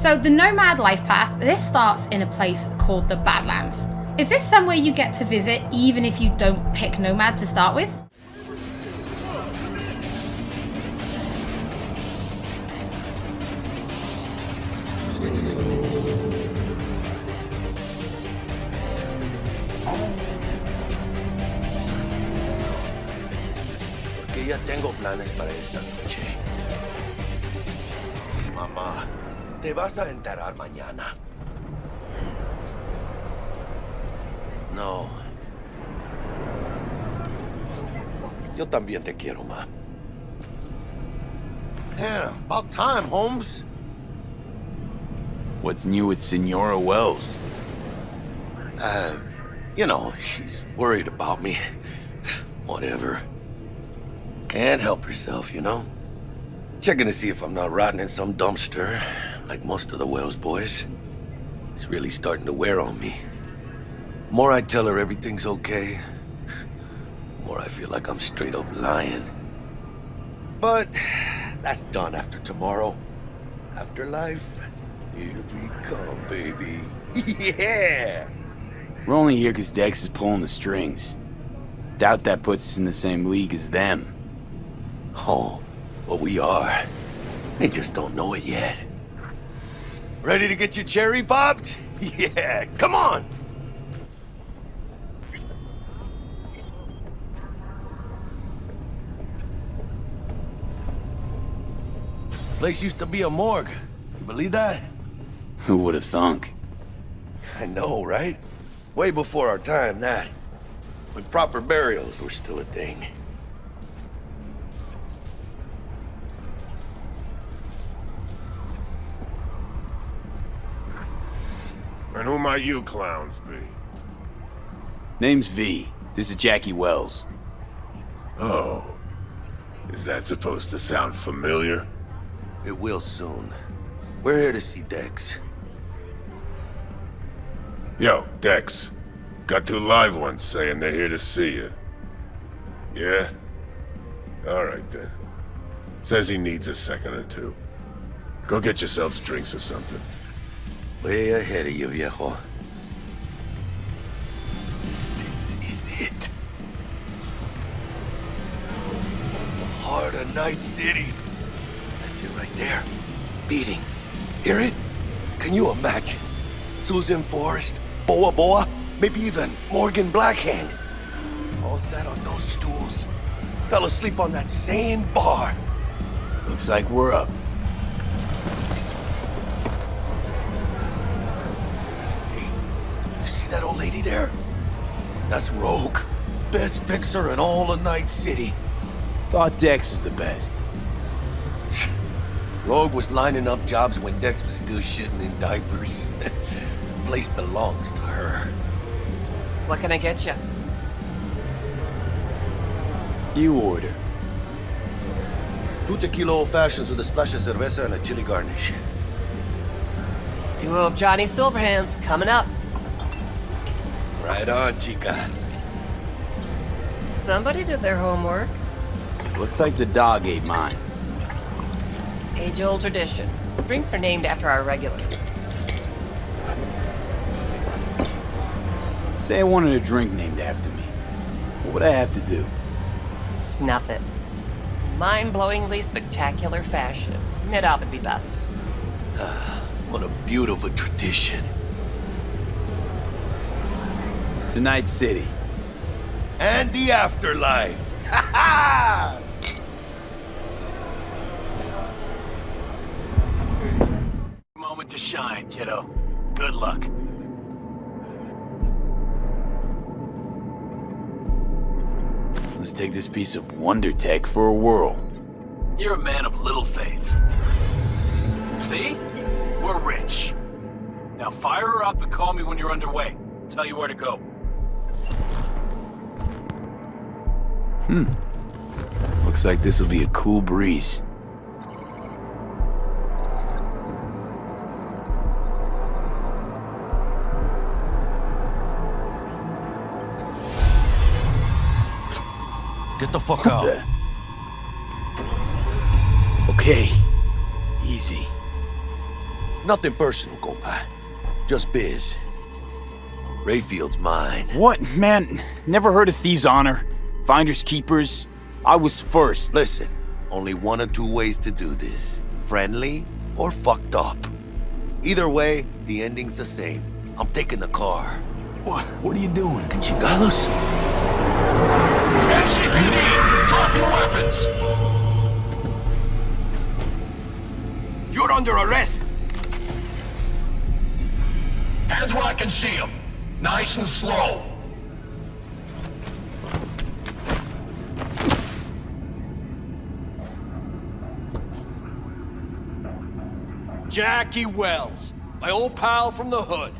So the Nomad life path, this starts in a place called the Badlands. Is this somewhere you get to visit even if you don't pick Nomad to start with? Porque ya tengo planes para esta noche. Sí, mamá. Te vas a enterar mañana. No. Yo también te quiero, ma. Yeah, about time, Holmes. What's new with Senora Wells? You know, she's worried about me. Whatever. Can't help herself, you know? Checking to see if I'm not rotting in some dumpster, like most of the Wells boys. It's really starting to wear on me. The more I tell her everything's okay, the more I feel like I'm straight up lying. But that's done after tomorrow. Afterlife, here we come, baby. Yeah! We're only here because Dex is pulling the strings. Doubt that puts us in the same league as them. Oh, well, we are. They just don't know it yet. Ready to get your cherry popped? Yeah, come on! Place used to be a morgue. You believe that? Who would have thunk? I know, right? Way before our time, that. When proper burials were still a thing. And who might you clowns be? Name's V. This is Jackie Wells. Oh. Is that supposed to sound familiar? It will soon. We're here to see Dex. Yo, Dex. Got two live ones saying they're here to see you. Yeah? Alright then. Says he needs a second or two. Go get yourselves drinks or something. Way ahead of you, viejo. This is it. The heart of Night City. That's it right there. Beating. Hear it? Can you imagine? Susan Forrest, Boa Boa, maybe even Morgan Blackhand. All sat on those stools. Fell asleep on that same bar. Looks like we're up. You see that old lady there? That's Rogue. Best fixer in all of Night City. Thought Dex was the best. Rogue was lining up jobs when Dex was still shitting in diapers. Place belongs to her. What can I get you? You order. 2 tequila old fashions with a splash of cerveza and a chili garnish. Duo of Johnny Silverhands coming up. Right on, chica. Somebody did their homework. Looks like the dog ate mine. Age-old tradition. Drinks are named after our regulars. Say I wanted a drink named after me. What would I have to do? Snuff it. Mind-blowingly spectacular fashion. Mid-op would be best. What a beautiful tradition. To Night City. And the afterlife. Ha ha! Moment to shine, kiddo. Good luck. Let's take this piece of wonder tech for a whirl. You're a man of little faith. See? We're rich. Now fire her up and call me when you're underway. Tell you where to go. Looks like this'll be a cool breeze. Get the fuck out. Okay. Easy. Nothing personal, compa. Just biz. Rayfield's mine. What? Man, never heard of thieves' honor? Finders keepers? I was first. Listen, only one of two ways to do this. Friendly or fucked up. Either way, the ending's the same. I'm taking the car. What are you doing? Chingados? NCPD, drop your weapons! You're under arrest! Hands where I can see them. Nice and slow. Jackie Wells, my old pal from the hood.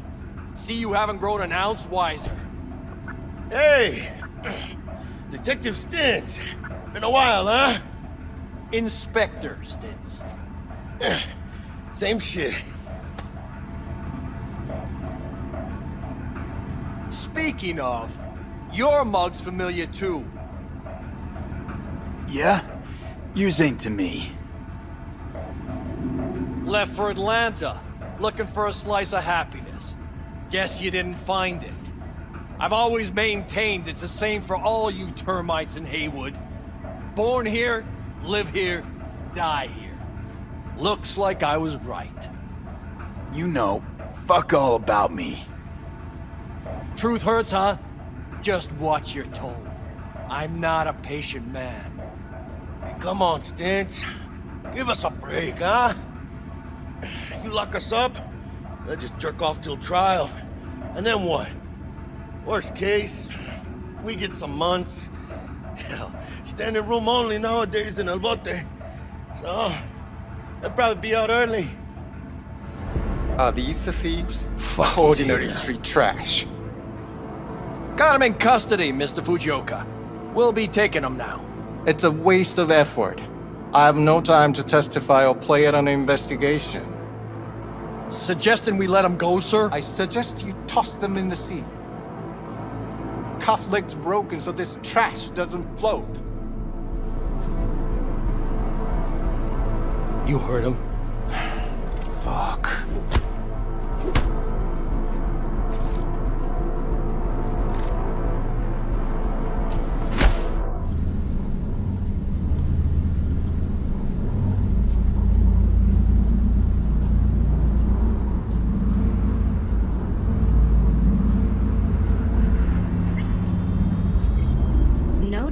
See you haven't grown an ounce wiser. Hey! Detective Stintz. Been a while, huh? Inspector Stintz. Same shit. Speaking of, your mug's familiar too. Yeah? Yours ain't to me. Left for Atlanta, looking for a slice of happiness. Guess you didn't find it. I've always maintained it's the same for all you termites in Haywood. Born here, live here, die here. Looks like I was right. You know, fuck all about me. Truth hurts, huh? Just watch your tone. I'm not a patient man. Hey, come on, Stintz. Give us a break, huh? You lock us up, they'll just jerk off till trial. And then what? Worst case, we get some months. Hell, standing room only nowadays in El Bote. So, they'll probably be out early. Are these the thieves? Ordinary street trash. Got him in custody, Mr. Fujioka. We'll be taking him now. It's a waste of effort. I have no time to testify or play at an investigation. Suggesting we let him go, sir? I suggest you toss them in the sea. Cuff legs broken so this trash doesn't float. You heard him. Fuck.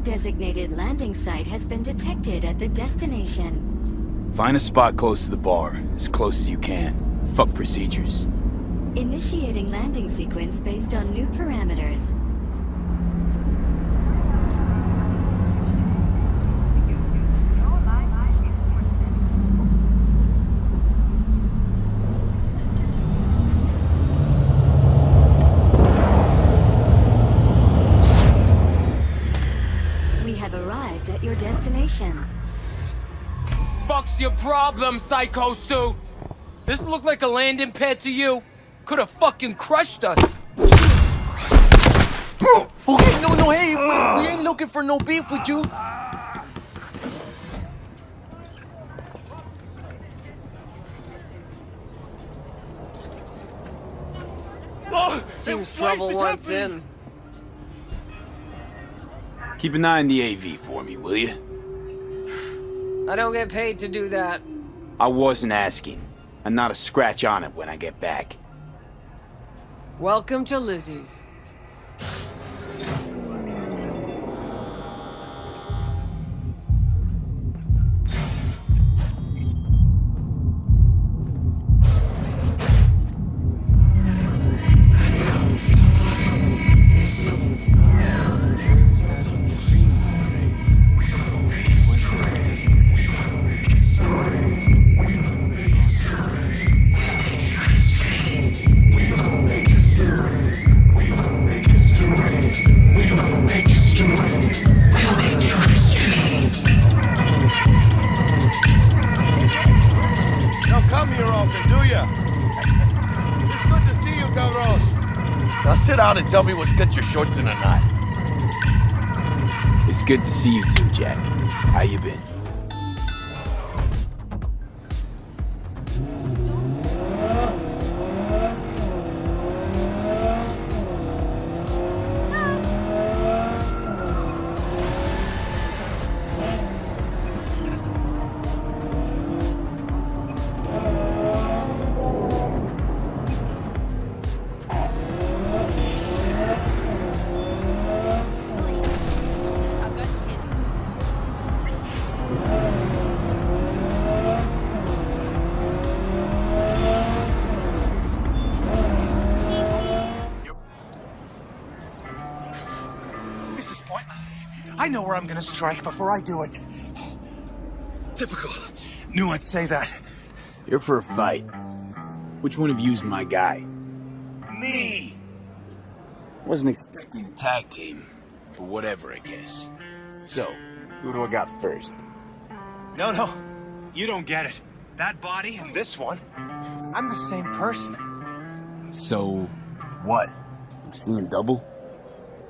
Designated landing site has been detected at the destination. Find a spot close to the bar, as close as you can. Fuck procedures. Initiating landing sequence based on new parameters. Your destination. Fuck's your problem, Psycho Suit? This look like a landing pad to you? Could have fucking crushed us. Okay, no, hey, we ain't looking for no beef with you. Seems trouble once in. Keep an eye on the AV for me, will you? I don't get paid to do that. I wasn't asking. And not a scratch on it when I get back. Welcome to Lizzie's. Sit down and tell me what's got your shorts in a knot. It's good to see you too, Jack. How you been? I know where I'm gonna strike before I do it. Typical. Knew I'd say that. You're for a fight. Which one of you's my guy? Me! Wasn't expecting a tag team, but whatever, I guess. So, who do I got first? No. You don't get it. That body and this one, I'm the same person. So, what? I'm seeing double?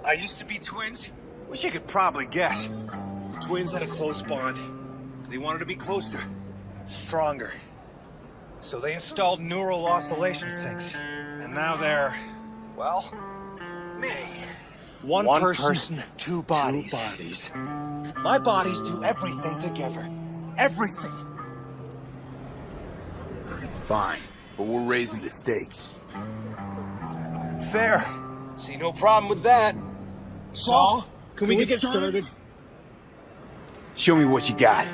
I used to be twins, which you could probably guess. The twins had a close bond. They wanted to be closer, stronger. So they installed neural oscillation sinks. And now they're, well, me. One person, two bodies. My bodies do everything together. Everything. Fine, but we're raising the stakes. Fair. See no problem with that. So, can we get started? Show me what you got.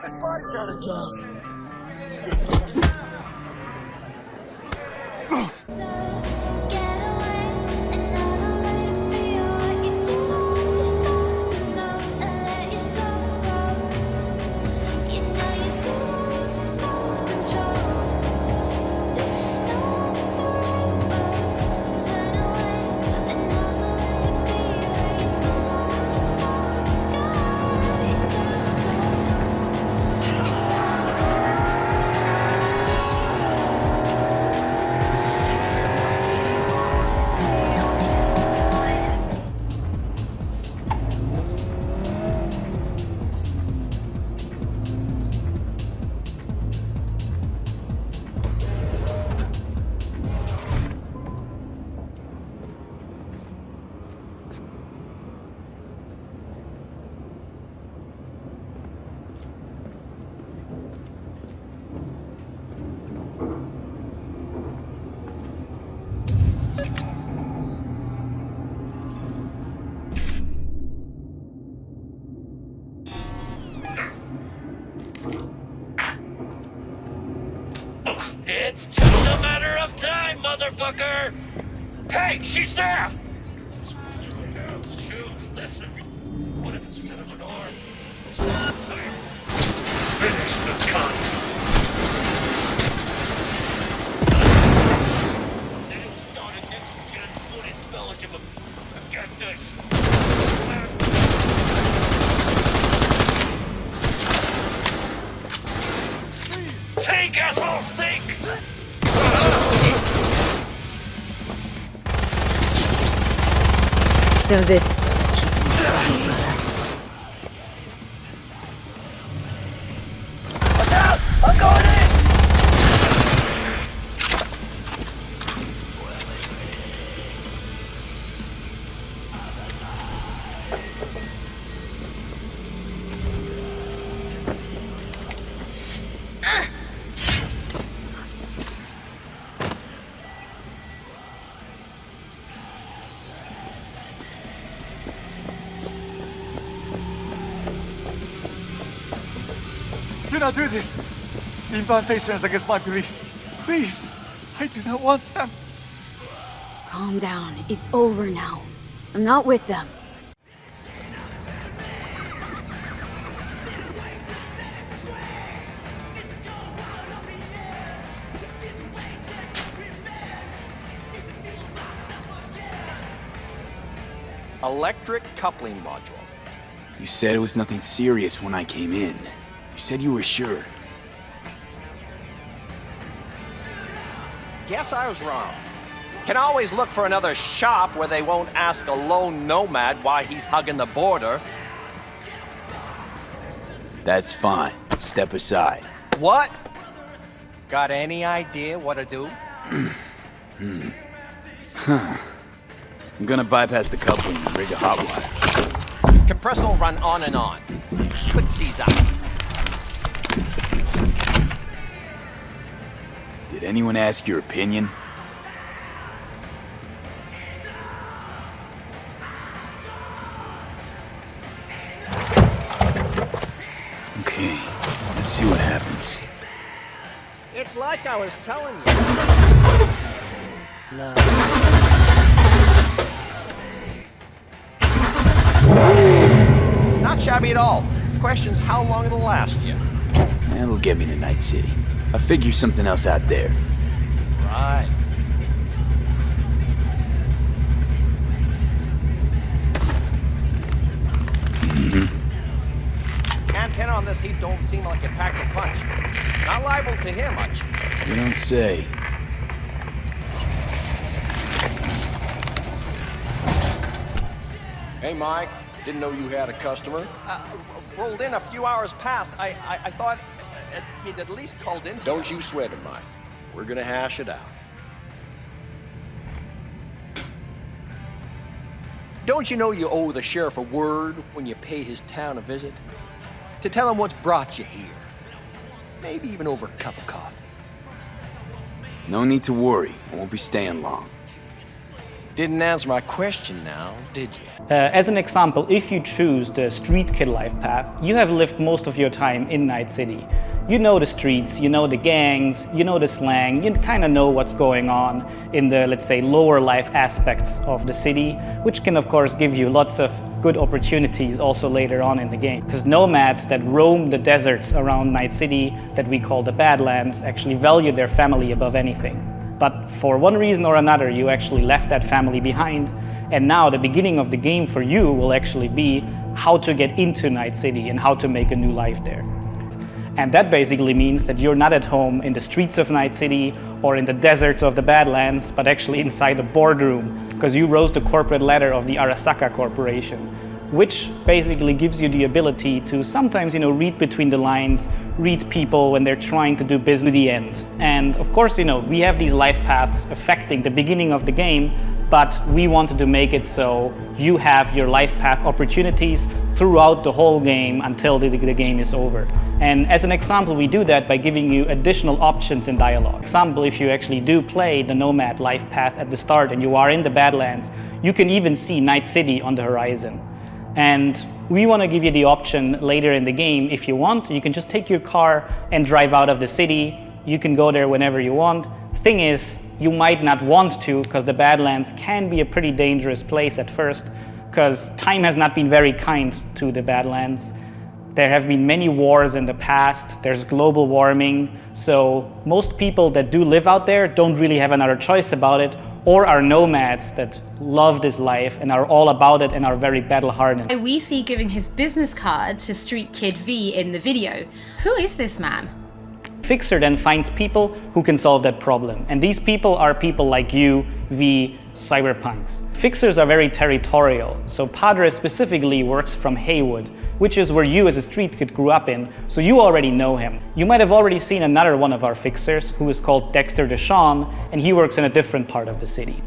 This body's out of gas. It's just a matter of time, motherfucker! Hey, she's there! Shoes, listen. What if instead of an arm? Finish the cunt! Then start a next-gen Buddhist fellowship of... Get this! Think, assholes, think! So this is what will keep me going, brother. Look out! I'm going in! Do not do this! The implantation is against my beliefs. Please! I do not want them. Calm down. It's over now. I'm not with them. Electric coupling module. You said it was nothing serious when I came in. You said you were sure. Guess I was wrong. Can always look for another shop where they won't ask a lone nomad why he's hugging the border. That's fine. Step aside. What? Got any idea what to do? I'm gonna bypass the coupling and rig a hot wire. Compressor will run on and on. Could seize up. Did anyone ask your opinion? Okay, let's see what happens. It's like I was telling you. No. Not shabby at all. Question's how long it'll last you. That'll get me to Night City. I'll figure something else out there. Right. Antenna on this heap don't seem like it packs a punch. Not liable to hear much. You don't say. Hey, Mike. Didn't know you had a customer. Rolled in a few hours past. I thought he'd at least called in. Don't you sweat it, Mike. We're gonna hash it out. Don't you know you owe the sheriff a word when you pay his town a visit? To tell him what's brought you here. Maybe even over a cup of coffee. No need to worry. I won't be staying long. Didn't answer my question now, did you? As an example, if you choose the street kid life path, you have lived most of your time in Night City. You know the streets, you know the gangs, you know the slang, you kind of know what's going on in the, let's say, lower life aspects of the city, which can of course give you lots of good opportunities also later on in the game. Because nomads that roam the deserts around Night City, that we call the Badlands, actually value their family above anything. But for one reason or another, you actually left that family behind, and now the beginning of the game for you will actually be how to get into Night City and how to make a new life there. And that basically means that you're not at home in the streets of Night City or in the deserts of the Badlands, but actually inside a boardroom, because you rose the corporate ladder of the Arasaka Corporation, which basically gives you the ability to sometimes, read between the lines, read people when they're trying to do business to the end. And of course, we have these life paths affecting the beginning of the game, but we wanted to make it so you have your life path opportunities throughout the whole game until the game is over. And as an example, we do that by giving you additional options in dialogue. For example, if you actually do play the Nomad life path at the start and you are in the Badlands, you can even see Night City on the horizon. And we want to give you the option later in the game, if you want, you can just take your car and drive out of the city. You can go there whenever you want. The thing is, you might not want to, because the Badlands can be a pretty dangerous place at first, because time has not been very kind to the Badlands. There have been many wars in the past, there's global warming, so most people that do live out there don't really have another choice about it, or are nomads that love this life and are all about it and are very battle-hardened. We see giving his business card to Street Kid V in the video. Who is this man? Fixer then finds people who can solve that problem. And these people are people like you, V, Cyberpunks. Fixers are very territorial. So Padre specifically works from Haywood, which is where you as a street kid grew up in, so you already know him. You might have already seen another one of our fixers, who is called Dexter Deshawn, and he works in a different part of the city.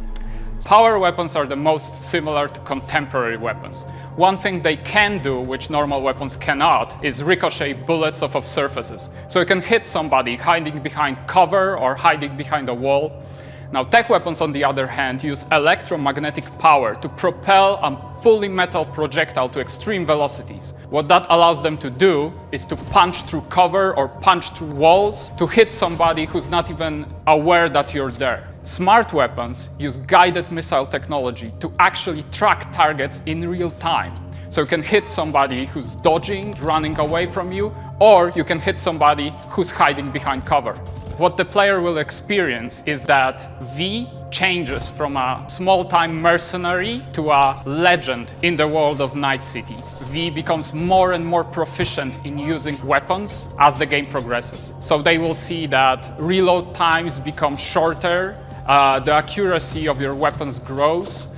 Power weapons are the most similar to contemporary weapons. One thing they can do, which normal weapons cannot, is ricochet bullets off of surfaces. So you can hit somebody hiding behind cover or hiding behind a wall. Now, tech weapons, on the other hand, use electromagnetic power to propel a fully metal projectile to extreme velocities. What that allows them to do is to punch through cover or punch through walls to hit somebody who's not even aware that you're there. Smart weapons use guided missile technology to actually track targets in real time. So you can hit somebody who's dodging, running away from you, or you can hit somebody who's hiding behind cover. What the player will experience is that V changes from a small-time mercenary to a legend in the world of Night City. V becomes more and more proficient in using weapons as the game progresses. So they will see that reload times become shorter, the accuracy of your weapons grows,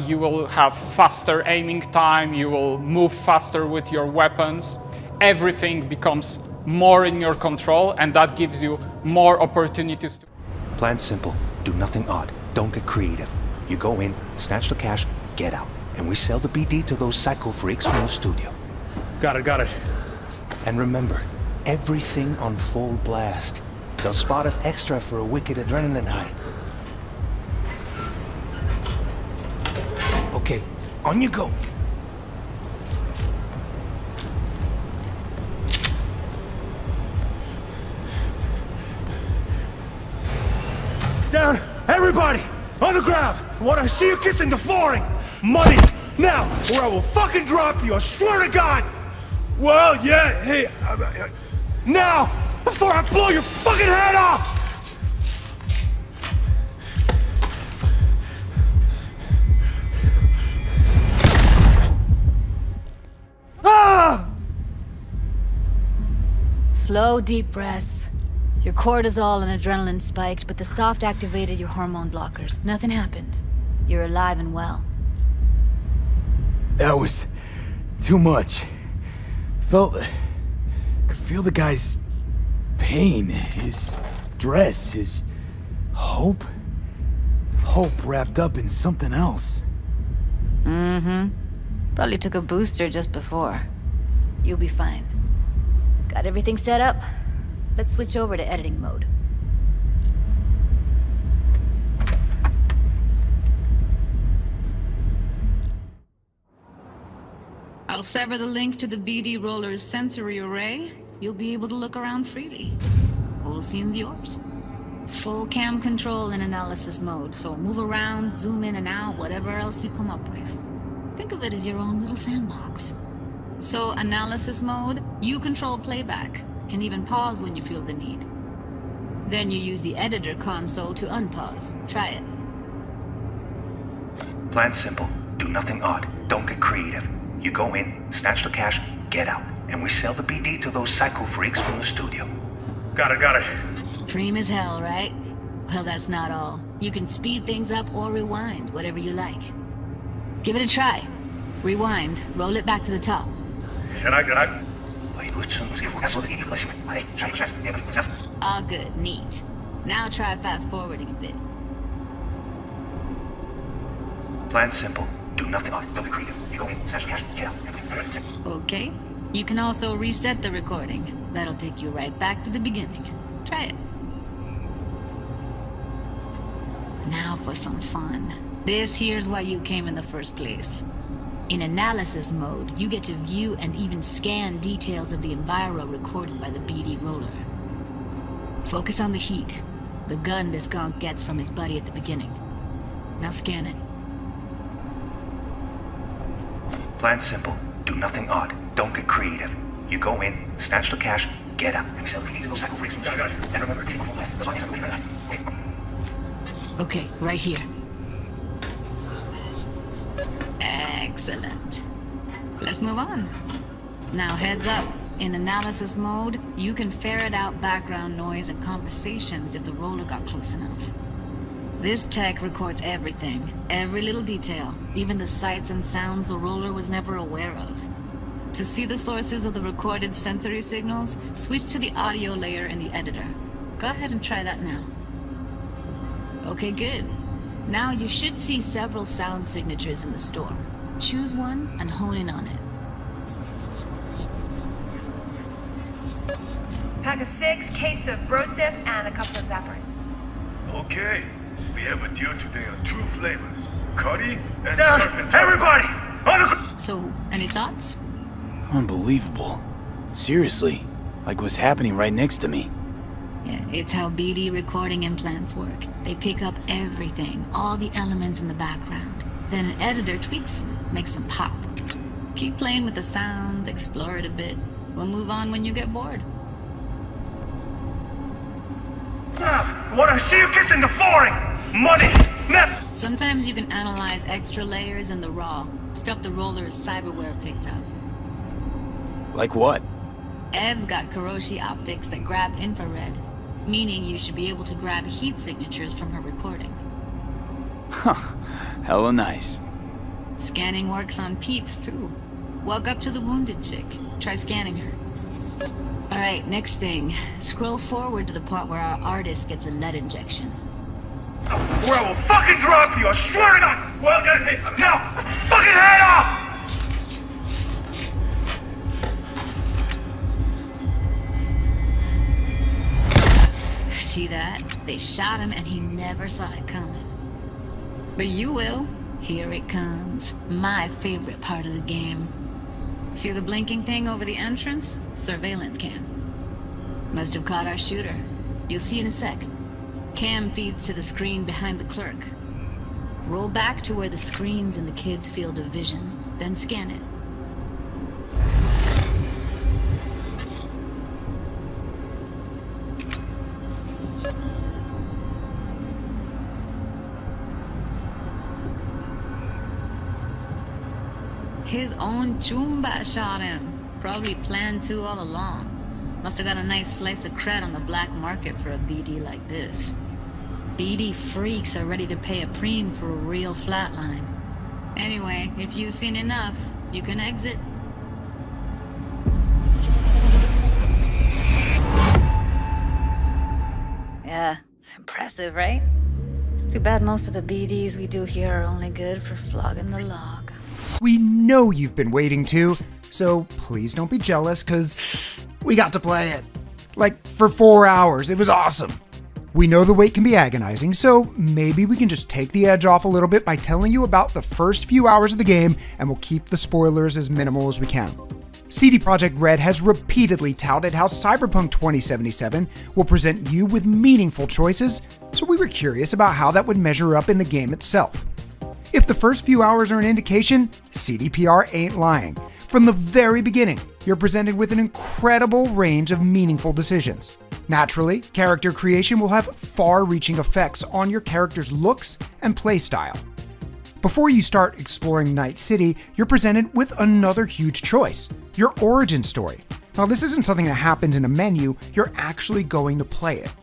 you will have faster aiming time, you will move faster with your weapons. Everything becomes more in your control, and that gives you more opportunities to... Plan simple. Do nothing odd. Don't get creative. You go in, snatch the cash, get out. And we sell the BD to those psycho freaks from the studio. Got it. And remember, everything on full blast. They'll spot us extra for a wicked adrenaline high. Okay, on you go. Down! Everybody! On the ground! I want to see you kissing the flooring! Money! Now! Or I will fucking drop you, I swear to God! Well, yeah, hey... now! Before I blow your fucking head off! Ah! Slow, deep breaths. Your cortisol and adrenaline spiked, but the soft activated your hormone blockers. Nothing happened. You're alive and well. That was... too much. Could feel the guy's... pain, his stress, his... hope? Hope wrapped up in something else. Mm-hmm. Probably took a booster just before. You'll be fine. Got everything set up? Let's switch over to editing mode. I'll sever the link to the BD Roller's sensory array. You'll be able to look around freely. Whole scene's yours. Full cam control in analysis mode, so move around, zoom in and out, whatever else you come up with. Think of it as your own little sandbox. So, analysis mode, you control playback. Can even pause when you feel the need. Then you use the editor console to unpause. Try it. Plan simple. Do nothing odd. Don't get creative. You go in, snatch the cash, get out. And we sell the BD to those psycho freaks from the studio. Got it. Cream as hell, right? Well, that's not all. You can speed things up or rewind, whatever you like. Give it a try. Rewind, roll it back to the top. Can I... All good, neat. Now try fast forwarding a bit. Plan simple. Do nothing odd. Don't be creative. You go in, snatch the cash, get out. Okay. You can also reset the recording. That'll take you right back to the beginning. Try it. Now for some fun. This here's why you came in the first place. In analysis mode, you get to view and even scan details of the enviro recorded by the BD Roller. Focus on the heat, the gun this gonk gets from his buddy at the beginning. Now scan it. Plan simple. Do nothing odd. Don't get creative. You go in, snatch the cash, get out. And we sell the BD to those psycho freaks from the studio. And remember, keep on fast. Okay, right here. Excellent. Let's move on. Now heads up. In analysis mode, you can ferret out background noise and conversations if the roller got close enough. This tech records everything, every little detail, even the sights and sounds the roller was never aware of. To see the sources of the recorded sensory signals, switch to the audio layer in the editor. Go ahead and try that now. Okay, good. Now you should see several sound signatures in the store. Choose one and hone in on it. Pack of 6, case of Brosif, and a couple of zappers. Okay. We have a deal today on 2 flavors. Cuddy and Down. Surf and Everybody! On the... So, any thoughts? Unbelievable. Seriously. Like what's happening right next to me. Yeah, it's how BD recording implants work. They pick up everything, all the elements in the background. Then an editor tweaks them, makes them pop. Keep playing with the sound, explore it a bit. We'll move on when you get bored. I want to see you kissing the flooring! Money! Net! Sometimes you can analyze extra layers in the raw. Stuff the roller's cyberware picked up. Like what? Ev's got Kiroshi optics that grab infrared, meaning you should be able to grab heat signatures from her recording. Huh. Hella nice. Scanning works on peeps, too. Walk up to the wounded chick. Try scanning her. Alright, next thing. Scroll forward to the part where our artist gets a lead injection. Or I will fucking drop you, I swear to God! Well, now, fucking head off! See that? They shot him and he never saw it coming. But you will. Here it comes. My favorite part of the game. See the blinking thing over the entrance? Surveillance cam. Must have caught our shooter. You'll see in a sec. Cam feeds to the screen behind the clerk. Roll back to where the screen's in the kid's field of vision, then scan it. His own Chumba shot him. Probably planned to all along. Must have got a nice slice of cred on the black market for a BD like this. BD freaks are ready to pay a preem for a real flatline. Anyway, if you've seen enough, you can exit. Yeah, it's impressive, right? It's too bad most of the BDs we do here are only good for flogging the log. We know you've been waiting to, so please don't be jealous, cause we got to play it. Like, for 4 hours, it was awesome. We know the wait can be agonizing, so maybe we can just take the edge off a little bit by telling you about the first few hours of the game, and we'll keep the spoilers as minimal as we can. CD Projekt Red has repeatedly touted how Cyberpunk 2077 will present you with meaningful choices, so we were curious about how that would measure up in the game itself. If the first few hours are an indication, CDPR ain't lying. From the very beginning, you're presented with an incredible range of meaningful decisions. Naturally, character creation will have far-reaching effects on your character's looks and playstyle. Before you start exploring Night City, you're presented with another huge choice, your origin story. Now, this isn't something that happens in a menu, you're actually going to play it.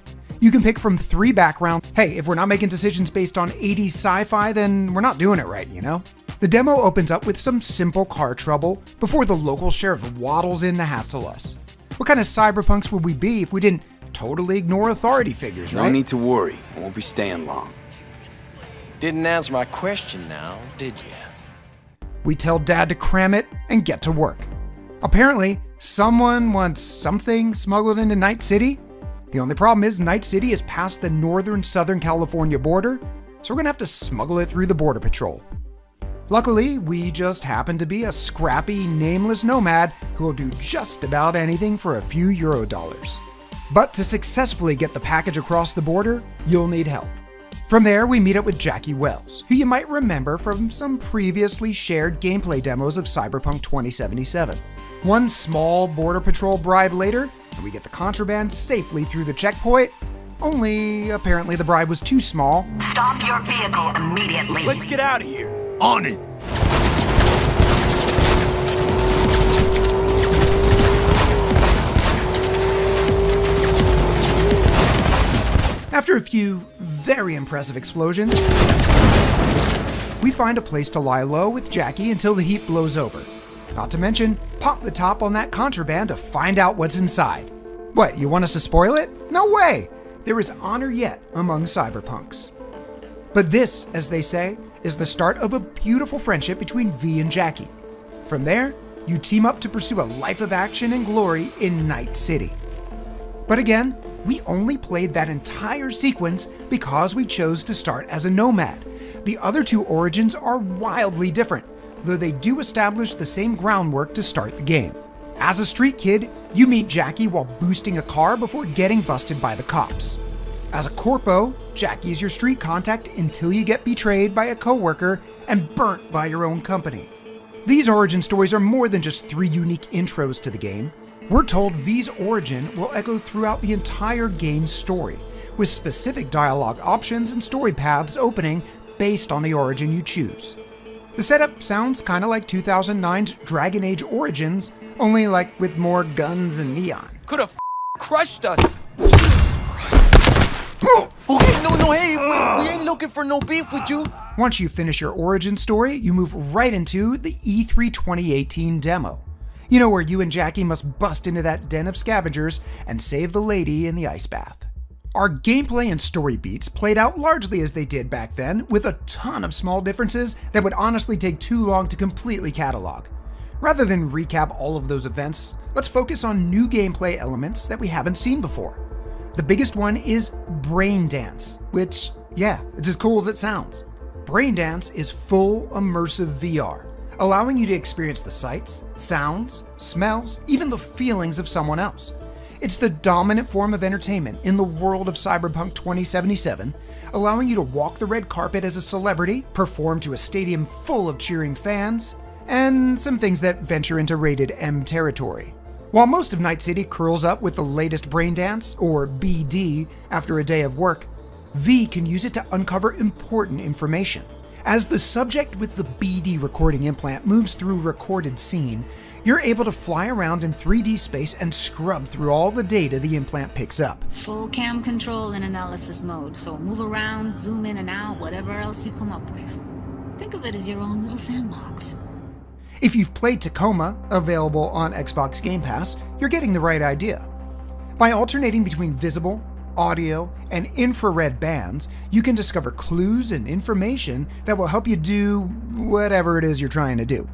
You can pick from 3 backgrounds. Hey, if we're not making decisions based on 80s sci-fi, then we're not doing it right, you know? The demo opens up with some simple car trouble before the local sheriff waddles in to hassle us. What kind of cyberpunks would we be if we didn't totally ignore authority figures, right? No need to worry. I won't be staying long. Didn't answer my question now, did you? We tell Dad to cram it and get to work. Apparently, someone wants something smuggled into Night City. The only problem is Night City is past the northern-southern California border, so we're gonna have to smuggle it through the Border Patrol. Luckily, we just happen to be a scrappy, nameless nomad who will do just about anything for a few Eurodollars. But to successfully get the package across the border, you'll need help. From there, we meet up with Jackie Wells, who you might remember from some previously shared gameplay demos of Cyberpunk 2077. One small Border Patrol bribe later, and we get the contraband safely through the checkpoint, only apparently the bribe was too small. Stop your vehicle immediately. Let's get out of here. On it! After a few very impressive explosions, we find a place to lie low with Jackie until the heat blows over. Not to mention, pop the top on that contraband to find out what's inside. What, you want us to spoil it? No way! There is honor yet among cyberpunks. But this, as they say, is the start of a beautiful friendship between V and Jackie. From there, you team up to pursue a life of action and glory in Night City. But again, we only played that entire sequence because we chose to start as a nomad. The other 2 origins are wildly different, though they do establish the same groundwork to start the game. As a street kid, you meet Jackie while boosting a car before getting busted by the cops. As a corpo, Jackie is your street contact until you get betrayed by a coworker and burnt by your own company. These origin stories are more than just 3 unique intros to the game. We're told V's origin will echo throughout the entire game's story, with specific dialogue options and story paths opening based on the origin you choose. The setup sounds kinda like 2009's Dragon Age Origins, only like with more guns and neon. Could have crushed us. Okay, no, hey, we ain't looking for no beef with you. Once you finish your origin story, you move right into the E3 2018 demo. You know, where you and Jackie must bust into that den of scavengers and save the lady in the ice bath. Our gameplay and story beats played out largely as they did back then, with a ton of small differences that would honestly take too long to completely catalog. Rather than recap all of those events, let's focus on new gameplay elements that we haven't seen before. The biggest one is Brain Dance, which, yeah, it's as cool as it sounds. Brain Dance is full immersive VR, allowing you to experience the sights, sounds, smells, even the feelings of someone else. It's the dominant form of entertainment in the world of Cyberpunk 2077, allowing you to walk the red carpet as a celebrity, perform to a stadium full of cheering fans, and some things that venture into rated M territory. While most of Night City curls up with the latest brain dance, or BD, after a day of work, V can use it to uncover important information. As the subject with the BD recording implant moves through a recorded scene, you're able to fly around in 3D space and scrub through all the data the implant picks up. Full cam control in analysis mode, so move around, zoom in and out, whatever else you come up with. Think of it as your own little sandbox. If you've played Tacoma, available on Xbox Game Pass, you're getting the right idea. By alternating between visible, audio, and infrared bands, you can discover clues and information that will help you do whatever it is you're trying to do.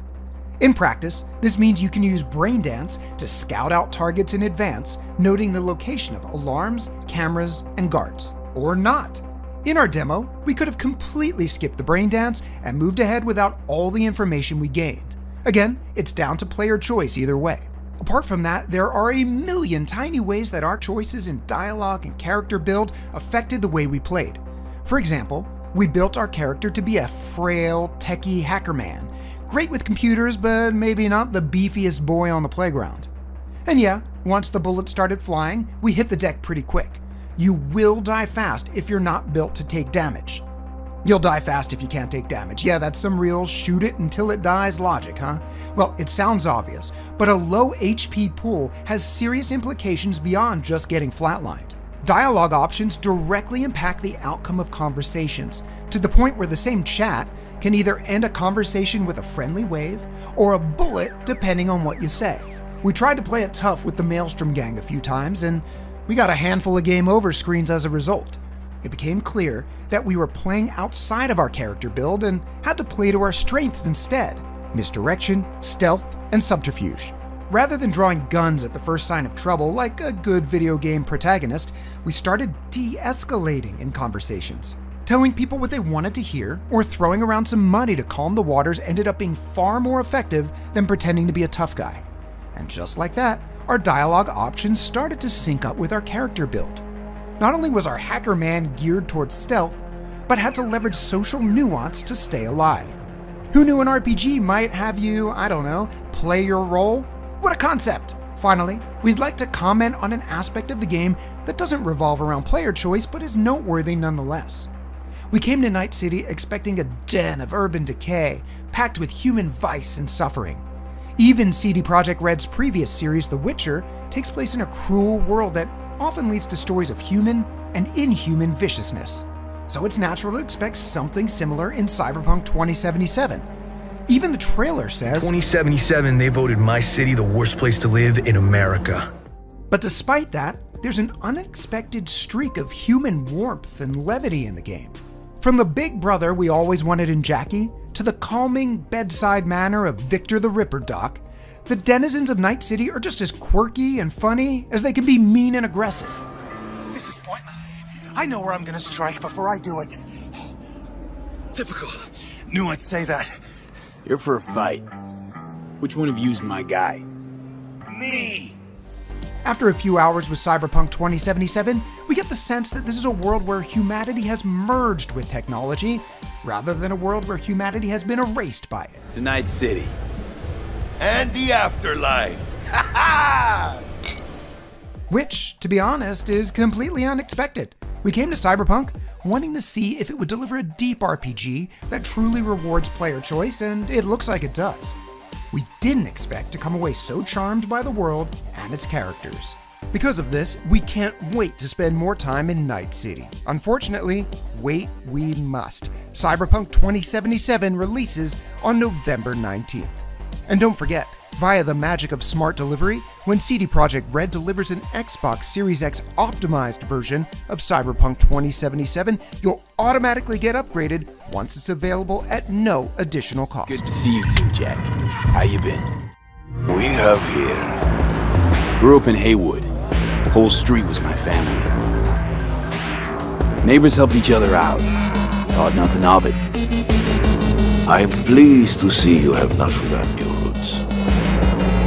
In practice, this means you can use Brain Dance to scout out targets in advance, noting the location of alarms, cameras, and guards. Or not. In our demo, we could have completely skipped the Brain Dance and moved ahead without all the information we gained. Again, it's down to player choice either way. Apart from that, there are a million tiny ways that our choices in dialogue and character build affected the way we played. For example, we built our character to be a frail, techie hacker man, great with computers, but maybe not the beefiest boy on the playground. And yeah, once the bullets started flying, we hit the deck pretty quick. You will die fast if you're not built to take damage. You'll die fast if you can't take damage. Yeah, that's some real shoot it until it dies logic, huh? Well, it sounds obvious, but a low HP pool has serious implications beyond just getting flatlined. Dialogue options directly impact the outcome of conversations, to the point where the same chat can either end a conversation with a friendly wave or a bullet depending on what you say. We tried to play it tough with the Maelstrom gang a few times, and we got a handful of game over screens as a result. It became clear that we were playing outside of our character build and had to play to our strengths instead: misdirection, stealth, and subterfuge. Rather than drawing guns at the first sign of trouble like a good video game protagonist, we started de-escalating in conversations. Telling people what they wanted to hear or throwing around some money to calm the waters ended up being far more effective than pretending to be a tough guy. And just like that, our dialogue options started to sync up with our character build. Not only was our hacker man geared towards stealth, but had to leverage social nuance to stay alive. Who knew an RPG might have you, I don't know, play your role? What a concept! Finally, we'd like to comment on an aspect of the game that doesn't revolve around player choice but is noteworthy nonetheless. We came to Night City expecting a den of urban decay, packed with human vice and suffering. Even CD Projekt Red's previous series, The Witcher, takes place in a cruel world that often leads to stories of human and inhuman viciousness. So it's natural to expect something similar in Cyberpunk 2077. Even the trailer says, 2077, they voted my city the worst place to live in America. But despite that, there's an unexpected streak of human warmth and levity in the game. From the big brother we always wanted in Jackie, to the calming bedside manner of Victor the Ripper Doc, the denizens of Night City are just as quirky and funny as they can be mean and aggressive. This is pointless. I know where I'm gonna strike before I do it. Typical. Knew I'd say that. You're for a fight. Which one of you's my guy? Me! After a few hours with Cyberpunk 2077, we get the sense that this is a world where humanity has merged with technology, rather than a world where humanity has been erased by it. To Night City. And the afterlife! Ha ha! Which, to be honest, is completely unexpected. We came to Cyberpunk wanting to see if it would deliver a deep RPG that truly rewards player choice, and it looks like it does. We didn't expect to come away so charmed by the world and its characters. Because of this, we can't wait to spend more time in Night City. Unfortunately, wait we must. Cyberpunk 2077 releases on November 19th. And don't forget, via the magic of smart delivery, when CD Projekt Red delivers an Xbox Series X optimized version of Cyberpunk 2077, you'll automatically get upgraded once it's available at no additional cost. Good to see you too, Jack. How you been? We have here. Grew up in Haywood. Whole street was my family. Neighbors helped each other out. Thought nothing of it. I'm pleased to see you have not forgotten your roots.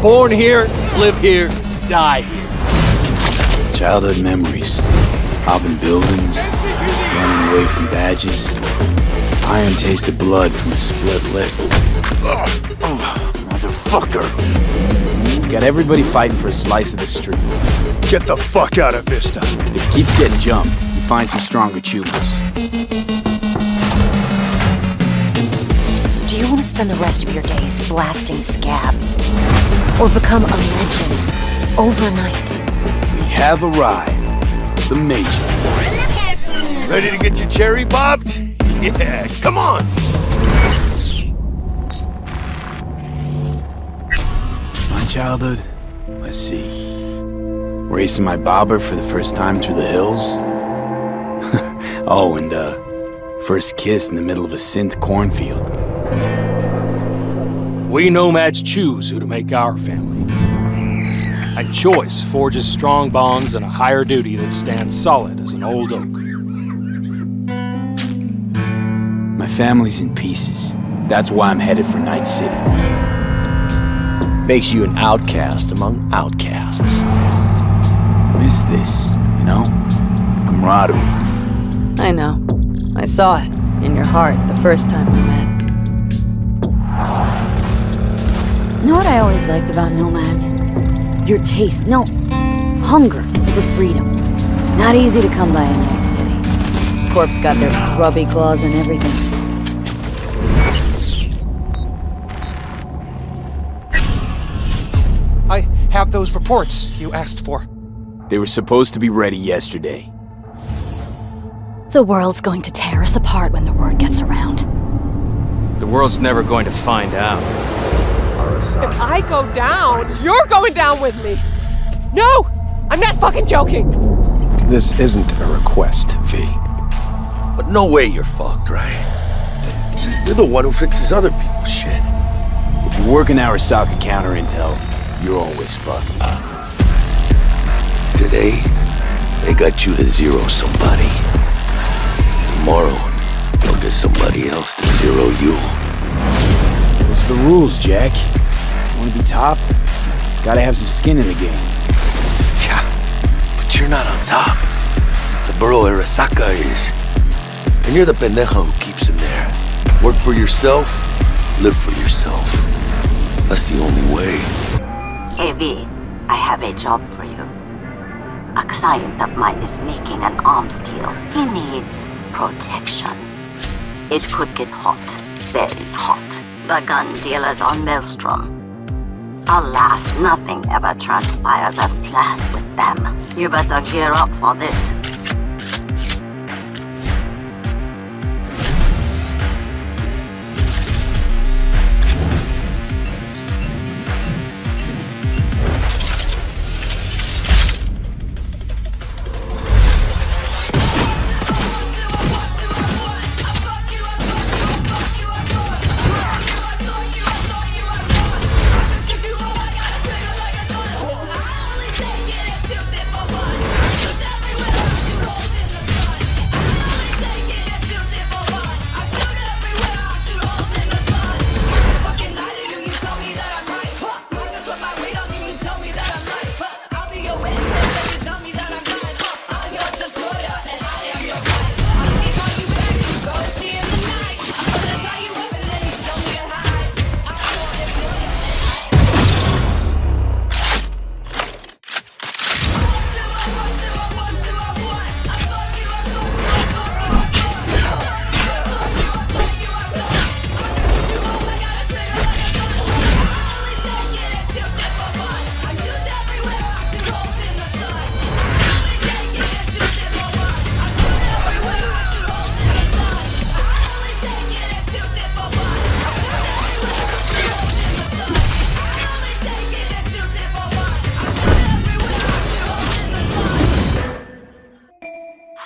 Born here, live here, die here. Childhood memories. Hopping buildings, running away from badges. Iron tasted blood from a split lip. Motherfucker. Got everybody fighting for a slice of the street. Get the fuck out of Vista. If you keep getting jumped, you find some stronger choopers. Do you want to spend the rest of your days blasting scabs? Or become a legend overnight? We have arrived. The Major. Ready to get your cherry bobbed? Yeah, come on! My childhood? Let's see. Racing my bobber for the first time through the hills? Oh, and first kiss in the middle of a synth cornfield. We nomads choose who to make our family. And choice forges strong bonds and a higher duty that stands solid as an old oak. My family's in pieces. That's why I'm headed for Night City. Makes you an outcast among outcasts. Miss this, you know? Camaraderie. I know. I saw it in your heart the first time we met. Know what I always liked about nomads? Your taste, no, hunger for freedom. Not easy to come by in Night City. Corps got their grubby claws and everything. I have those reports you asked for. They were supposed to be ready yesterday. The world's going to tear us apart when the word gets around. The world's never going to find out. If I go down, you're going down with me. No! I'm not fucking joking! This isn't a request, V. But no way you're fucked, right? You're the one who fixes other people's shit. If you work in Arasaka counter intel, you're always fucked. Today, they got you to zero somebody. Tomorrow, they'll get somebody else to zero you. What's the rules, Jack? Want to be top? Gotta have some skin in the game. Yeah, but you're not on top. Saburo Arasaka is. And you're the pendejo who keeps him there. Work for yourself, live for yourself. That's the only way. Hey V, I have a job for you. A client of mine is making an arms deal. He needs protection. It could get hot, very hot. The gun dealers on Maelstrom. Alas, nothing ever transpires as planned with them. You better gear up for this.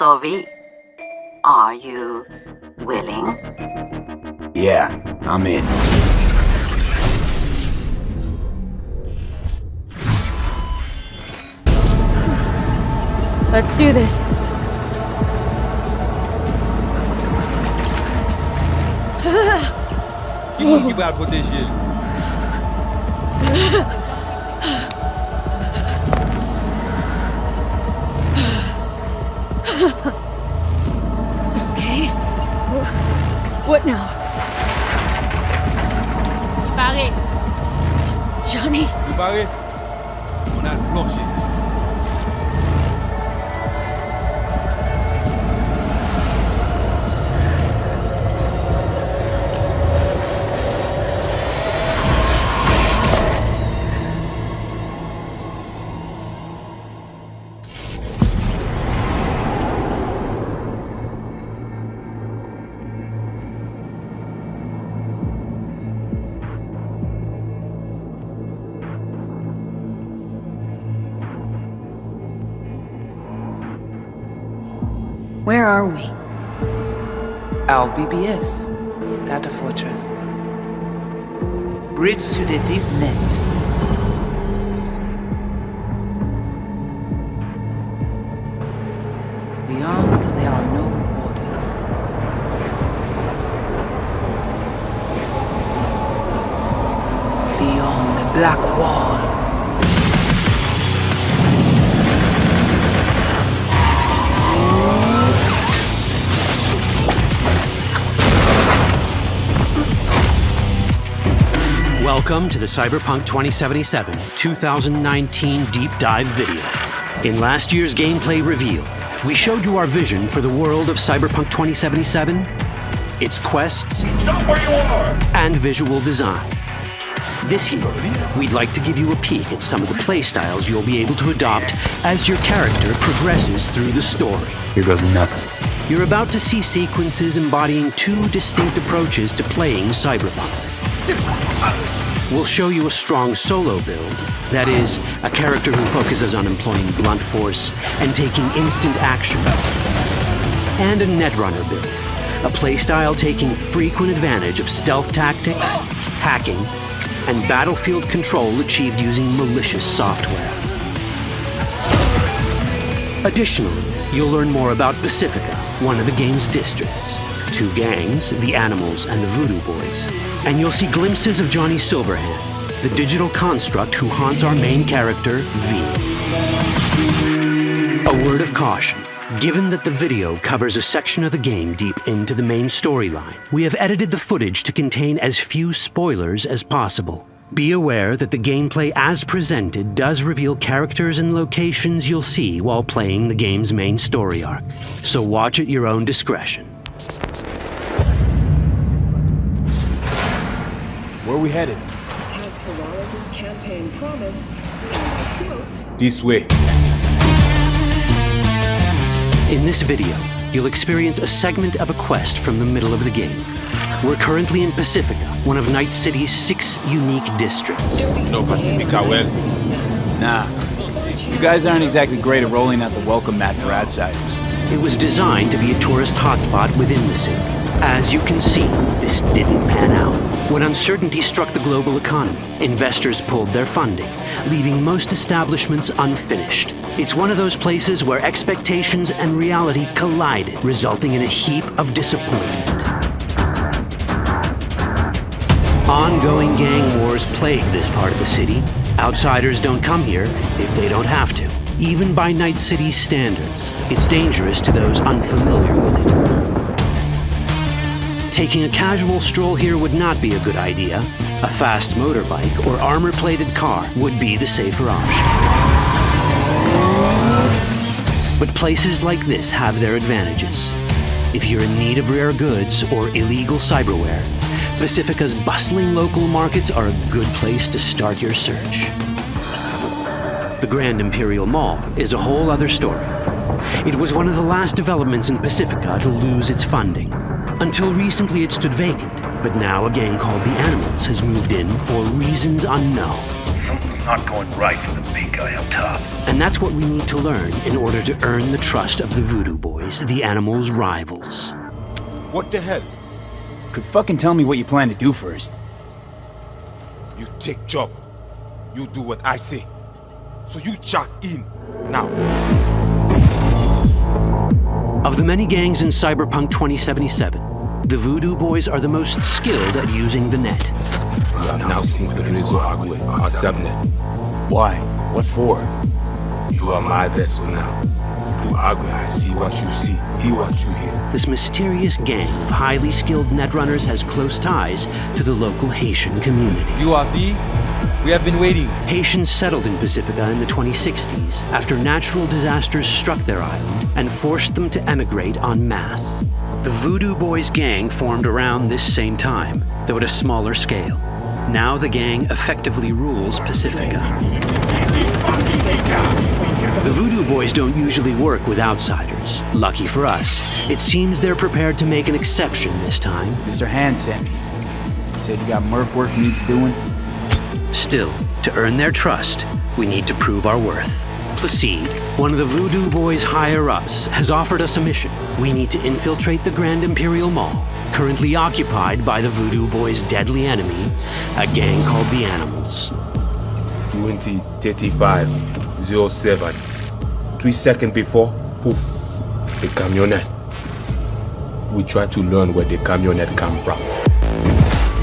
So V, are you willing? Yeah, I'm in. Let's do this. Give out por this shit. Okay. What now? Barry. Johnny? You Barry? On a plancher. Where are we? Our BBS, Data Fortress. Bridge to the deep net. Beyond, there are no borders. Beyond the black wall. Welcome to the Cyberpunk 2077 2019 Deep Dive video. In last year's gameplay reveal, we showed you our vision for the world of Cyberpunk 2077, its quests, and visual design. This year, we'd like to give you a peek at some of the playstyles you'll be able to adopt as your character progresses through the story. Here goes nothing. You're about to see sequences embodying two distinct approaches to playing Cyberpunk. We'll show you a strong solo build, that is, a character who focuses on employing blunt force and taking instant action. And a Netrunner build, a playstyle taking frequent advantage of stealth tactics, hacking, and battlefield control achieved using malicious software. Additionally, you'll learn more about Pacifica, one of the game's districts, two gangs, the Animals and the Voodoo Boys, and you'll see glimpses of Johnny Silverhand, the digital construct who haunts our main character, V. A word of caution. Given that the video covers a section of the game deep into the main storyline, we have edited the footage to contain as few spoilers as possible. Be aware that the gameplay as presented does reveal characters and locations you'll see while playing the game's main story arc. So watch at your own discretion. Where are we headed? As Peralez's campaign promise, quote, this way. In this video, you'll experience a segment of a quest from the middle of the game. We're currently in Pacifica, one of Night City's 6 unique districts. No Pacifica well. Nah. You guys aren't exactly great at rolling out the welcome mat for outsiders. It was designed to be a tourist hotspot within the city. As you can see, this didn't pan out. When uncertainty struck the global economy, investors pulled their funding, leaving most establishments unfinished. It's one of those places where expectations and reality collided, resulting in a heap of disappointment. Ongoing gang wars plague this part of the city. Outsiders don't come here if they don't have to. Even by Night City's standards, it's dangerous to those unfamiliar with it. Taking a casual stroll here would not be a good idea. A fast motorbike or armor-plated car would be the safer option. But places like this have their advantages. If you're in need of rare goods or illegal cyberware, Pacifica's bustling local markets are a good place to start your search. The Grand Imperial Mall is a whole other story. It was one of the last developments in Pacifica to lose its funding. Until recently it stood vacant, but now a gang called the Animals has moved in for reasons unknown. Something's not going right for the big guy up top. And that's what we need to learn in order to earn the trust of the Voodoo Boys always the animals' rivals. What the hell? Could fucking tell me what you plan to do first. You take job. You do what I say. So you check in now. Of the many gangs in Cyberpunk 2077, the Voodoo Boys are the most skilled at using the net. You have now seen the Rezo Agwe, our subnet. Why? What for? You are my vessel now. Through Agwe, I see what you see, hear what you hear. This mysterious gang of highly skilled netrunners has close ties to the local Haitian community. URV, we have been waiting. Haitians settled in Pacifica in the 2060s after natural disasters struck their island and forced them to emigrate en masse. The Voodoo Boys gang formed around this same time, though at a smaller scale. Now the gang effectively rules Pacifica. The Voodoo Boys don't usually work with outsiders. Lucky for us, it seems they're prepared to make an exception this time. Mr. Hand sent me. Said you got merc work needs doing. Still, to earn their trust, we need to prove our worth. Placide, one of the Voodoo Boys' higher-ups, has offered us a mission. We need to infiltrate the Grand Imperial Mall, currently occupied by the Voodoo Boys' deadly enemy, a gang called the Animals. 20:35:07. 3 seconds before, poof, the camionette. We try to learn where the camionette come from.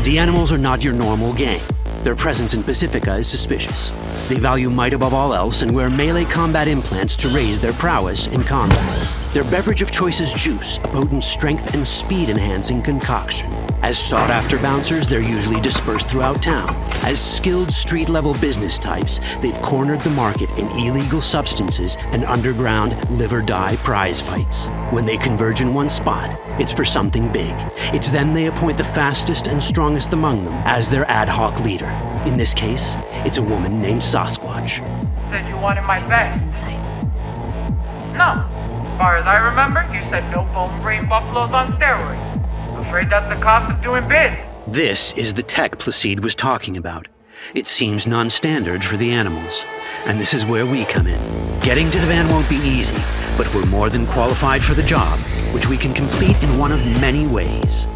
The Animals are not your normal gang. Their presence in Pacifica is suspicious. They value might above all else and wear melee combat implants to raise their prowess in combat. Their beverage of choice is juice, a potent strength and speed-enhancing concoction. As sought-after bouncers, they're usually dispersed throughout town. As skilled street-level business types, they've cornered the market in illegal substances and underground live-or-die prize fights. When they converge in one spot, it's for something big. It's then they appoint the fastest and strongest among them as their ad hoc leader. In this case, it's a woman named Sasquatch. Said you wanted my vet. No. As far as I remember, you said no bone brain buffaloes on steroids. Afraid that's the cost of doing biz. This is the tech Placide was talking about. It seems non-standard for the Animals. And this is where we come in. Getting to the van won't be easy, but we're more than qualified for the job, which we can complete in one of many ways.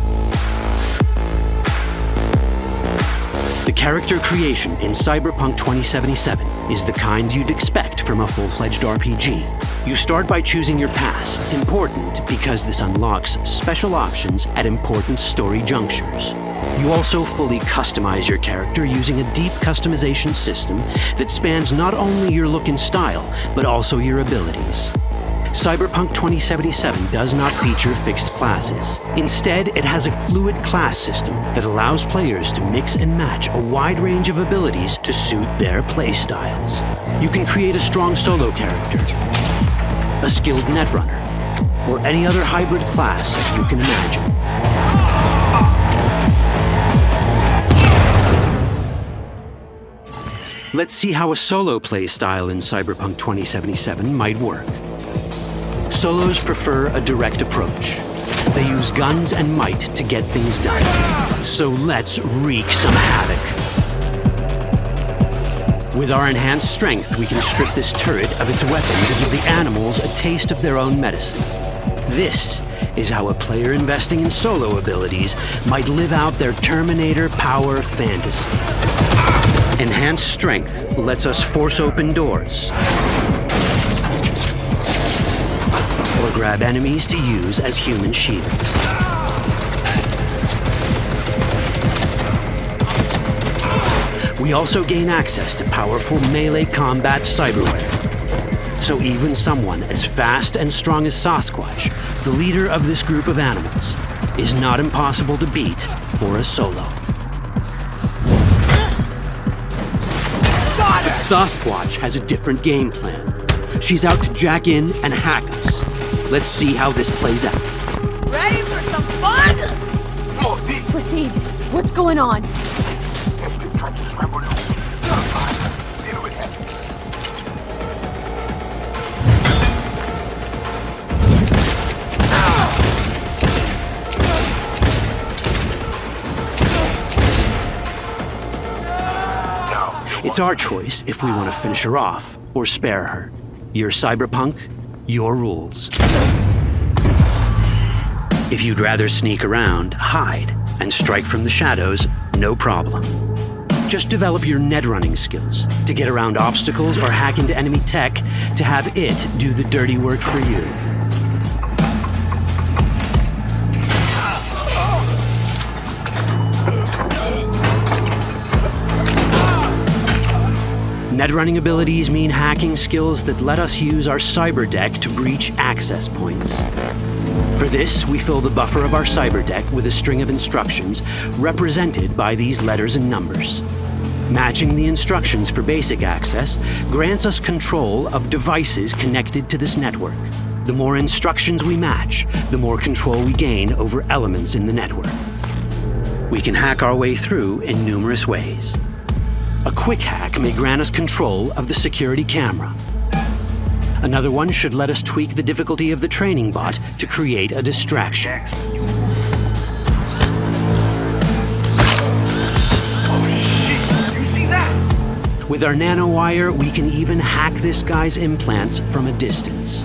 The character creation in Cyberpunk 2077 is the kind you'd expect from a full-fledged RPG. You start by choosing your past, important because this unlocks special options at important story junctures. You also fully customize your character using a deep customization system that spans not only your look and style, but also your abilities. Cyberpunk 2077 does not feature fixed classes. Instead, it has a fluid class system that allows players to mix and match a wide range of abilities to suit their playstyles. You can create a strong solo character, a skilled netrunner, or any other hybrid class you can imagine. Let's see how a solo playstyle in Cyberpunk 2077 might work. Solos prefer a direct approach. They use guns and might to get things done. So let's wreak some havoc. With our enhanced strength, we can strip this turret of its weapons and give the Animals a taste of their own medicine. This is how a player investing in solo abilities might live out their Terminator power fantasy. Enhanced strength lets us force open doors, or grab enemies to use as human shields. We also gain access to powerful melee combat cyberware. So even someone as fast and strong as Sasquatch, the leader of this group of animals, is not impossible to beat for a solo. But Sasquatch has a different game plan. She's out to jack in and hack us. Let's see how this plays out. Ready for some fun? Proceed. What's going on? It's our choice if we want to finish her off or spare her. You're Cyberpunk, your rules. If you'd rather sneak around, hide, and strike from the shadows, no problem. Just develop your net running skills to get around obstacles or hack into enemy tech to have it do the dirty work for you. Net running abilities mean hacking skills that let us use our cyber deck to breach access points. For this, we fill the buffer of our cyber deck with a string of instructions represented by these letters and numbers. Matching the instructions for basic access grants us control of devices connected to this network. The more instructions we match, the more control we gain over elements in the network. We can hack our way through in numerous ways. A quick hack may grant us control of the security camera. Another one should let us tweak the difficulty of the training bot to create a distraction. With our nanowire, we can even hack this guy's implants from a distance.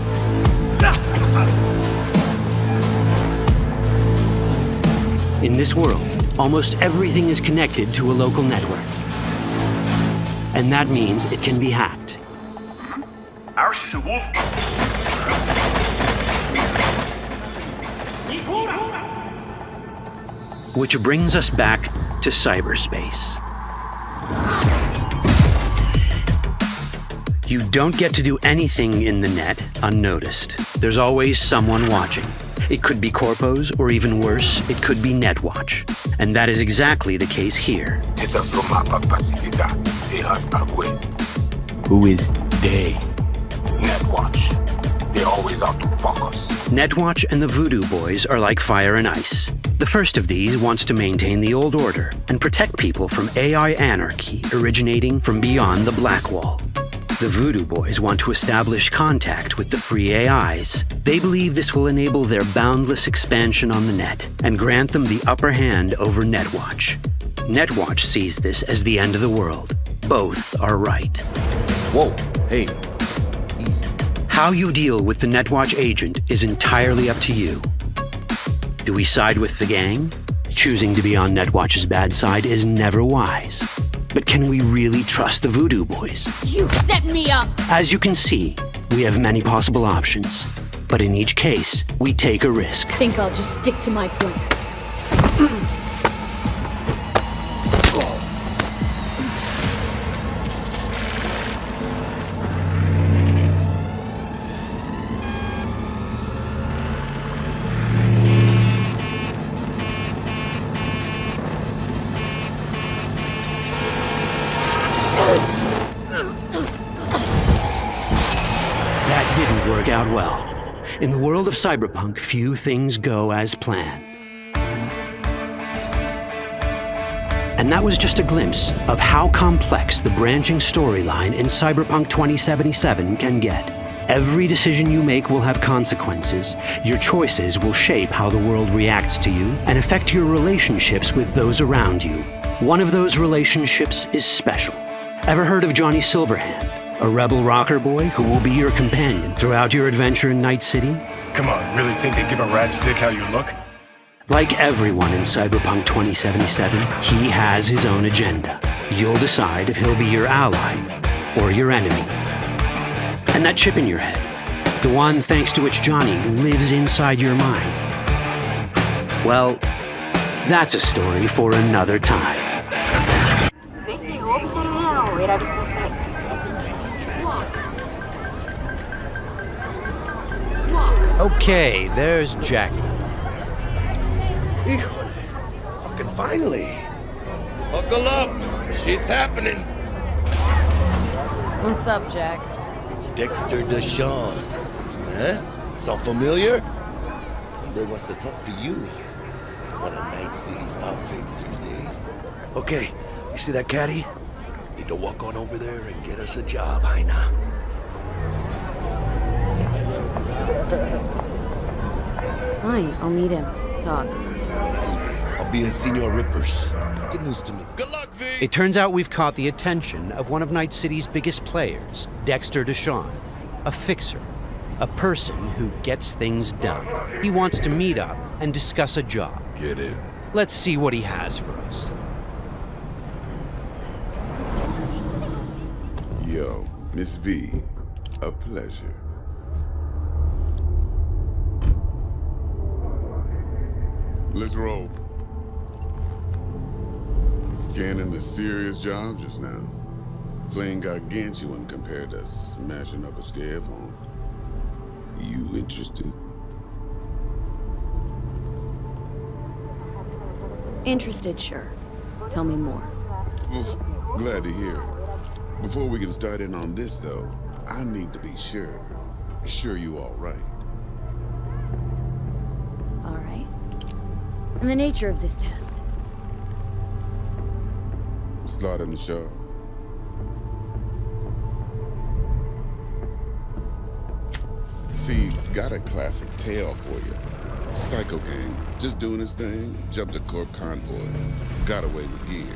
In this world, almost everything is connected to a local network. And that means it can be hacked. Ours is a wolf. Which brings us back to cyberspace. You don't get to do anything in the net unnoticed. There's always someone watching. It could be corpos, or even worse, it could be Netwatch. And that is exactly the case here. Who is they? Netwatch. They're always out to fuck us. Netwatch and the Voodoo Boys are like fire and ice. The first of these wants to maintain the old order and protect people from AI anarchy originating from beyond the Black Wall. The Voodoo Boys want to establish contact with the free AIs. They believe this will enable their boundless expansion on the net and grant them the upper hand over Netwatch. Netwatch sees this as the end of the world. Both are right. Whoa, hey, easy. How you deal with the Netwatch agent is entirely up to you. Do we side with the gang? Choosing to be on Netwatch's bad side is never wise. But can we really trust the Voodoo Boys? You set me up! As you can see, we have many possible options. But in each case, we take a risk. Think I'll just stick to my plan. Out well. In the world of Cyberpunk, few things go as planned. And that was just a glimpse of how complex the branching storyline in Cyberpunk 2077 can get. Every decision you make will have consequences. Your choices will shape how the world reacts to you and affect your relationships with those around you. One of those relationships is special. Ever heard of Johnny Silverhand? A rebel rocker boy who will be your companion throughout your adventure in Night City? Come on, really think they give a rat's dick how you look? Like everyone in Cyberpunk 2077, he has his own agenda. You'll decide if he'll be your ally or your enemy. And that chip in your head, the one thanks to which Johnny lives inside your mind, well, that's a story for another time. Okay, there's Jackie. Híjole. Fucking finally. Buckle up. Shit's happening. What's up, Jack? Dexter Deshawn. Huh? Sound familiar? Hombre wants to talk to you. One of Night City's top fixers, eh? Okay, you see that caddy? Need to walk on over there and get us a job, Jaina. Fine, I'll meet him. Talk. I'll be in Senor Rippers. Good news to me. Good luck, V! It turns out we've caught the attention of one of Night City's biggest players, Dexter Deshawn, a fixer. a person who gets things done. He wants to meet up and discuss a job. Get in. Let's see what he has for us. Yo, Miss V, a pleasure. Let's roll. Scanning a serious job just now. Playing gargantuan compared to smashing up a scab home. You interested? Interested, sure. Tell me more. Well, glad to hear it. Before we can start in on this, though, I need to be sure. Sure you all right. All right. And the nature of this test? Slot in the show. See, got a classic tale for you. Psycho gang, just doing his thing, jumped a Corp convoy, got away with gear.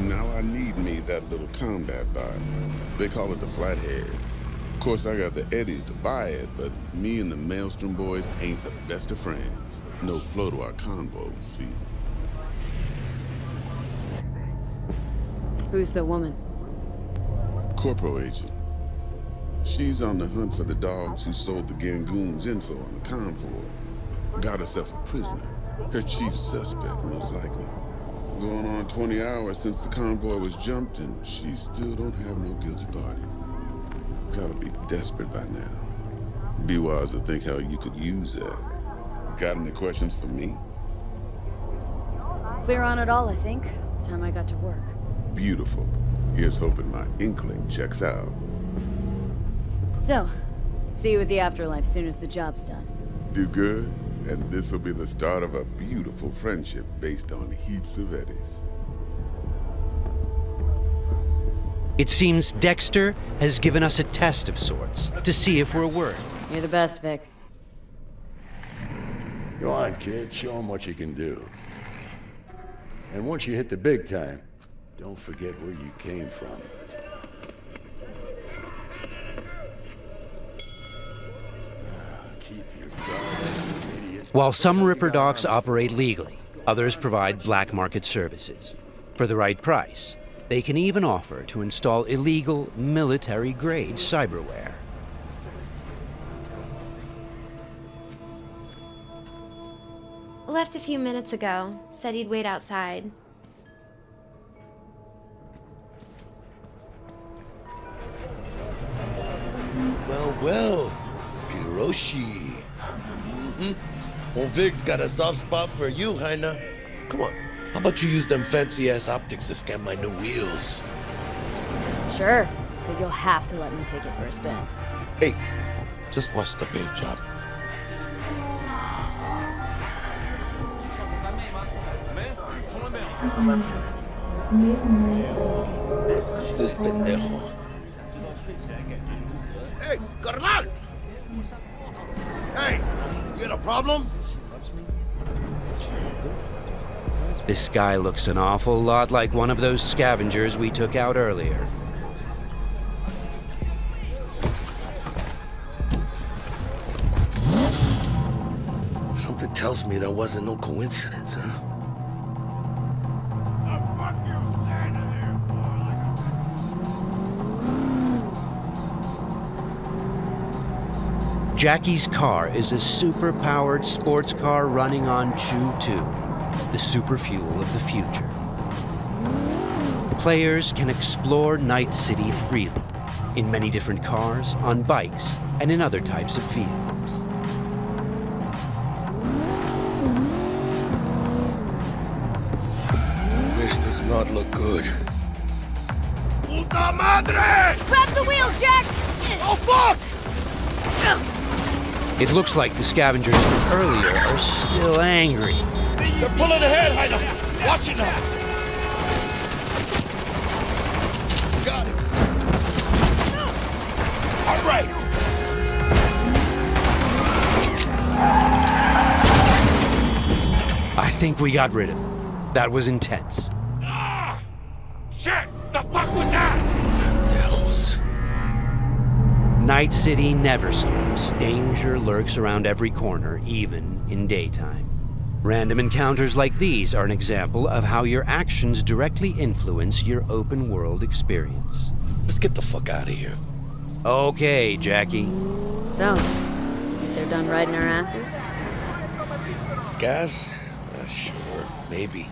Now I need me that little combat bot. They call it the Flathead. Of course, I got the Eddies to buy it, but me and the Maelstrom boys ain't the best of friends. No flow to our convo, see? Who's the woman? Corporal agent. She's on the hunt for the dogs who sold the Gangoons info on the convoy. Got herself a prisoner. Her chief suspect, most likely. Going on 20 hours since the convoy was jumped, and she still don't have no guilty party. Gotta be desperate by now. Be wise to think how you could use that. Got any questions for me? Clear on it all, I think. Time I got to work. Beautiful. Here's hoping my inkling checks out. So, see you at the afterlife soon as the job's done. Do good, and this'll be the start of a beautiful friendship based on heaps of eddies. It seems Dexter has given us a test of sorts to see if we're worth. You're the best, Vic. Go on, kid. Show him what you can do. And once you hit the big time, don't forget where you came from. While some Ripper Docs operate legally, others provide black market services. For the right price, they can even offer to install illegal, military-grade cyberware. Left a few minutes ago. Said he'd wait outside. Well, Hiroshi. Well, Vig's got a soft spot for you, Heina. Come on, how about you use them fancy-ass optics to scan my new wheels? Sure, but you'll have to let me take it for a spin. Hey, just watch the paint job. Who's this pendejo? Hey, carnal! Hey, you got a problem? This guy looks an awful lot like one of those scavengers we took out earlier. Something tells me that wasn't no coincidence, huh? Jackie's car is a super-powered sports car running on Chew-2, the super fuel of the future. Players can explore Night City freely, in many different cars, on bikes, and in other types of vehicles. This does not look good. Puta madre! Grab the wheel, Jack! Oh, fuck! It looks like the scavengers from earlier are still angry. They're pulling ahead, Heina! Watch it now! Got it! All right! I think we got rid of him. That was intense. Shit! The fuck was that? Night City never sleeps. Danger lurks around every corner, even in daytime. Random encounters like these are an example of how your actions directly influence your open world experience. Let's get the fuck out of here. Okay, Jackie. So, they're done riding our asses? Scavs? Sure, maybe.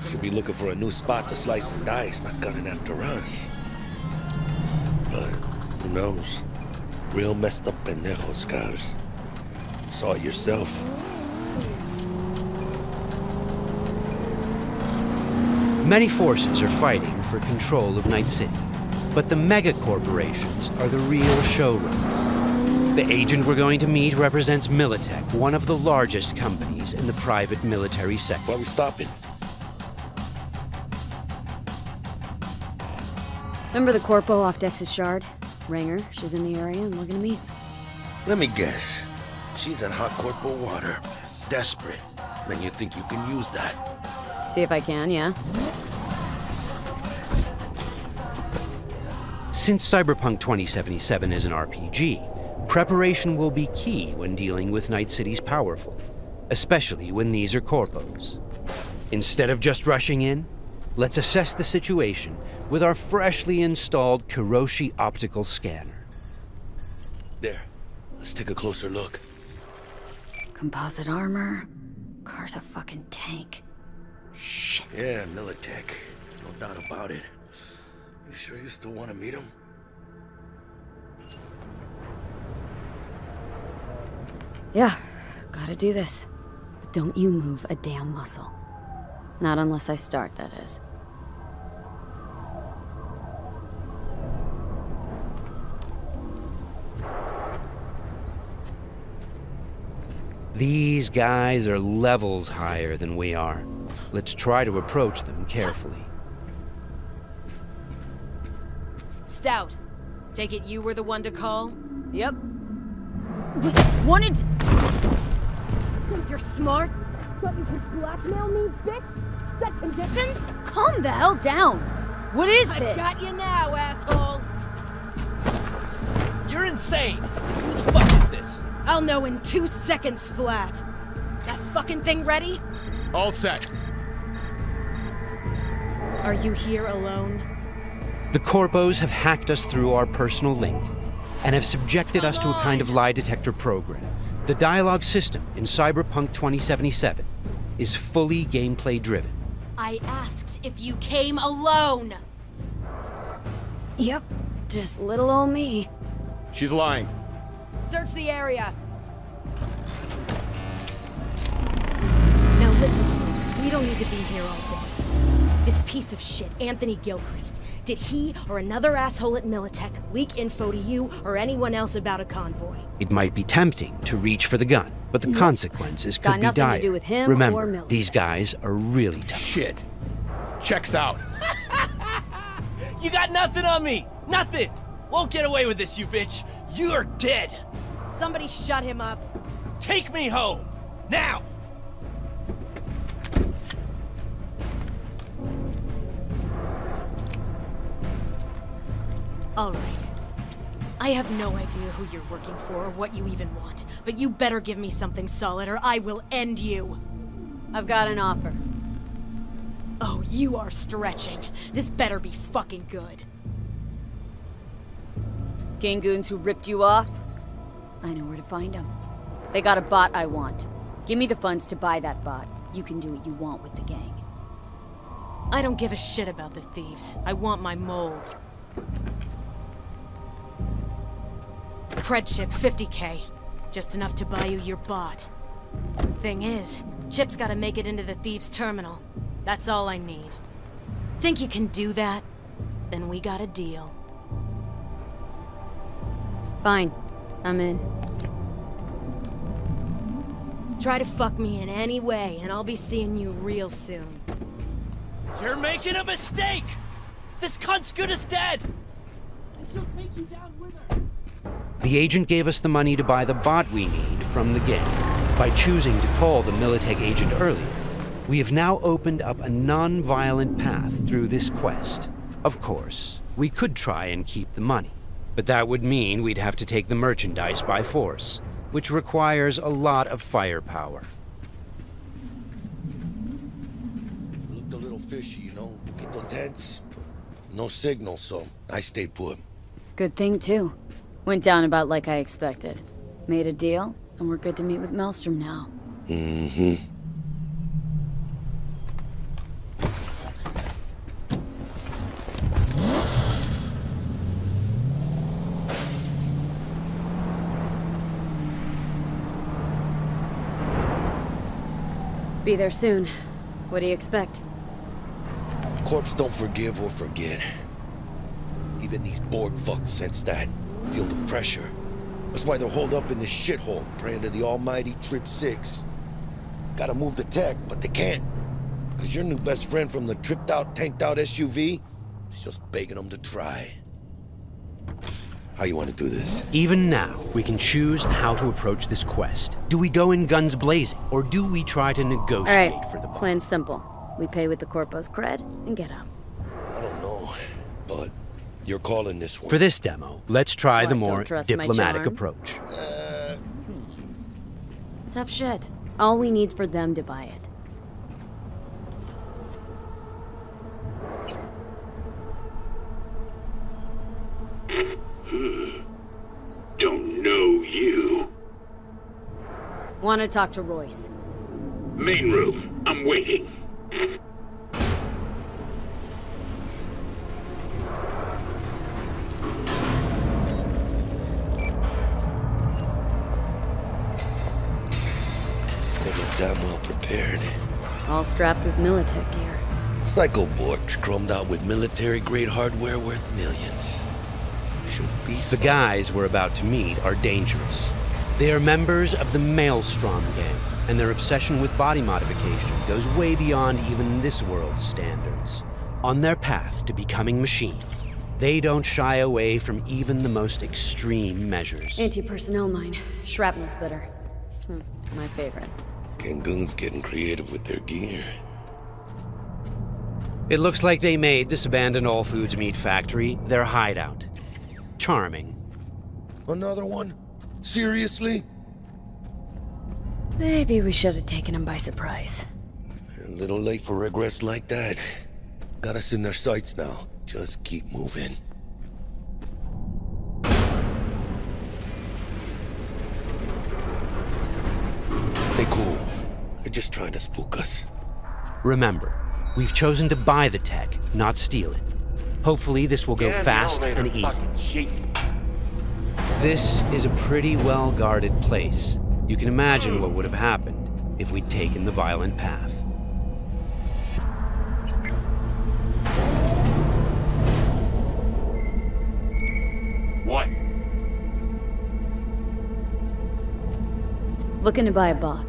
Should be looking for a new spot to slice and dice, not gunning after us. But who knows? Real messed up pendejos, Scavs. Saw it yourself. Many forces are fighting for control of Night City, but the mega corporations are the real showrunner. The agent we're going to meet represents Militech, one of the largest companies in the private military sector. Why are we stopping? Remember the corpo off Dex's Shard? Ranger, she's in the area and looking to meet. Let me guess. She's in hot corpo water. Desperate. Then you think you can use that? See if I can, yeah. Since Cyberpunk 2077 is an RPG, preparation will be key when dealing with Night City's powerful, especially when these are corpos. Instead of just rushing in, let's assess the situation with our freshly installed Kiroshi optical scanner. There. Let's take a closer look. Composite armor. Car's a fucking tank. Shit. Yeah, Militech. No doubt about it. You sure you still want to meet him? Yeah, gotta do this. But don't you move a damn muscle. Not unless I start, that is. These guys are levels higher than we are. Let's try to approach them carefully. Stout, take it you were the one to call? Yep. Wanted... Think you're smart? Thought you could blackmail me, bitch? Set conditions? Calm the hell down. What is this? I've got you now, asshole. You're insane. Who the fuck is this? I'll know in 2 seconds flat. That fucking thing ready? All set. Are you here alone? The corpos have hacked us through our personal link and have subjected us to a kind of lie detector program. The dialogue system in Cyberpunk 2077 is fully gameplay driven. I asked if you came alone. Yep, just little old me. She's lying. Search the area. Now listen, folks, we don't need to be here all day. This piece of shit, Anthony Gilchrist, did he or another asshole at Militech leak info to you or anyone else about a convoy? It might be tempting to reach for the gun, but the consequences Got could be nothing dire. to do with him or Remember, Militech. these guys are really tough. Shit. Checks out. You got nothing on me. Nothing. Won't get away with this, you bitch. You're dead. Somebody shut him up. Take me home. Now. All right. I have no idea who you're working for or what you even want, but you better give me something solid or I will end you. I've got an offer. Oh, you are stretching. This better be fucking good. Gang goons who ripped you off? I know where to find them. They got a bot I want. Give me the funds to buy that bot. You can do what you want with the gang. I don't give a shit about the thieves. I want my mold. Cred chip, 50K. Just enough to buy you your bot. Thing is, chip's gotta make it into the thieves' terminal. That's all I need. Think you can do that? Then we got a deal. Fine. I'm in. Try to fuck me in any way, and I'll be seeing you real soon. You're making a mistake! This cunt's good as dead! And she'll take you down with her. The agent gave us the money to buy the bot we need from the gang. By choosing to call the Militech agent earlier, we have now opened up a non-violent path through this quest. Of course, we could try and keep the money, But that would mean we'd have to take the merchandise by force, which requires a lot of firepower. Looked a little fishy, you know? Poquito tense. No signal, so I stayed put. Good thing, too. Went down about like I expected. Made a deal, and we're good to meet with Maelstrom now. Mm-hmm. Be there soon. What do you expect? Corps don't forgive or forget. Even these Borg fucks sense that. Feel the pressure. That's why they're holed up in this shithole, praying to the almighty Trip 6. Gotta move the tech, but they can't. Cause your new best friend from the tripped out, tanked out SUV is just begging them to try. How you want to do this? Even now, we can choose how to approach this quest. Do we go in guns blazing, or do we try to negotiate for the Plan's simple. We pay with the Corpo's cred and get out. I don't know, but you're calling this one. For this demo, let's try the What, more don't trust my diplomatic charm? approach. Tough shit. All we need's for them to buy it. Don't know you. Want to talk to Royce. Main room. I'm waiting. They look damn well prepared. All strapped with Militech gear. Psycho Borgs chromed out with military-grade hardware worth millions. Should be. The guys we're about to meet are dangerous. They are members of the Maelstrom gang, and their obsession with body modification goes way beyond even this world's standards. On their path to becoming machines, they don't shy away from even the most extreme measures. Anti-personnel mine. Shrapnel splitter. My favorite. Cancun's getting creative with their gear. It looks like they made this abandoned all foods meat factory their hideout. Charming. Another one? Seriously? Maybe we should have taken him by surprise. A little late for regrets like that. Got us in their sights now. Just keep moving. Stay cool. They're just trying to spook us. Remember, we've chosen to buy the tech, not steal it. Hopefully this will go fast and easy. This is a pretty well-guarded place. You can imagine what would have happened if we'd taken the violent path. What? Looking to buy a bot.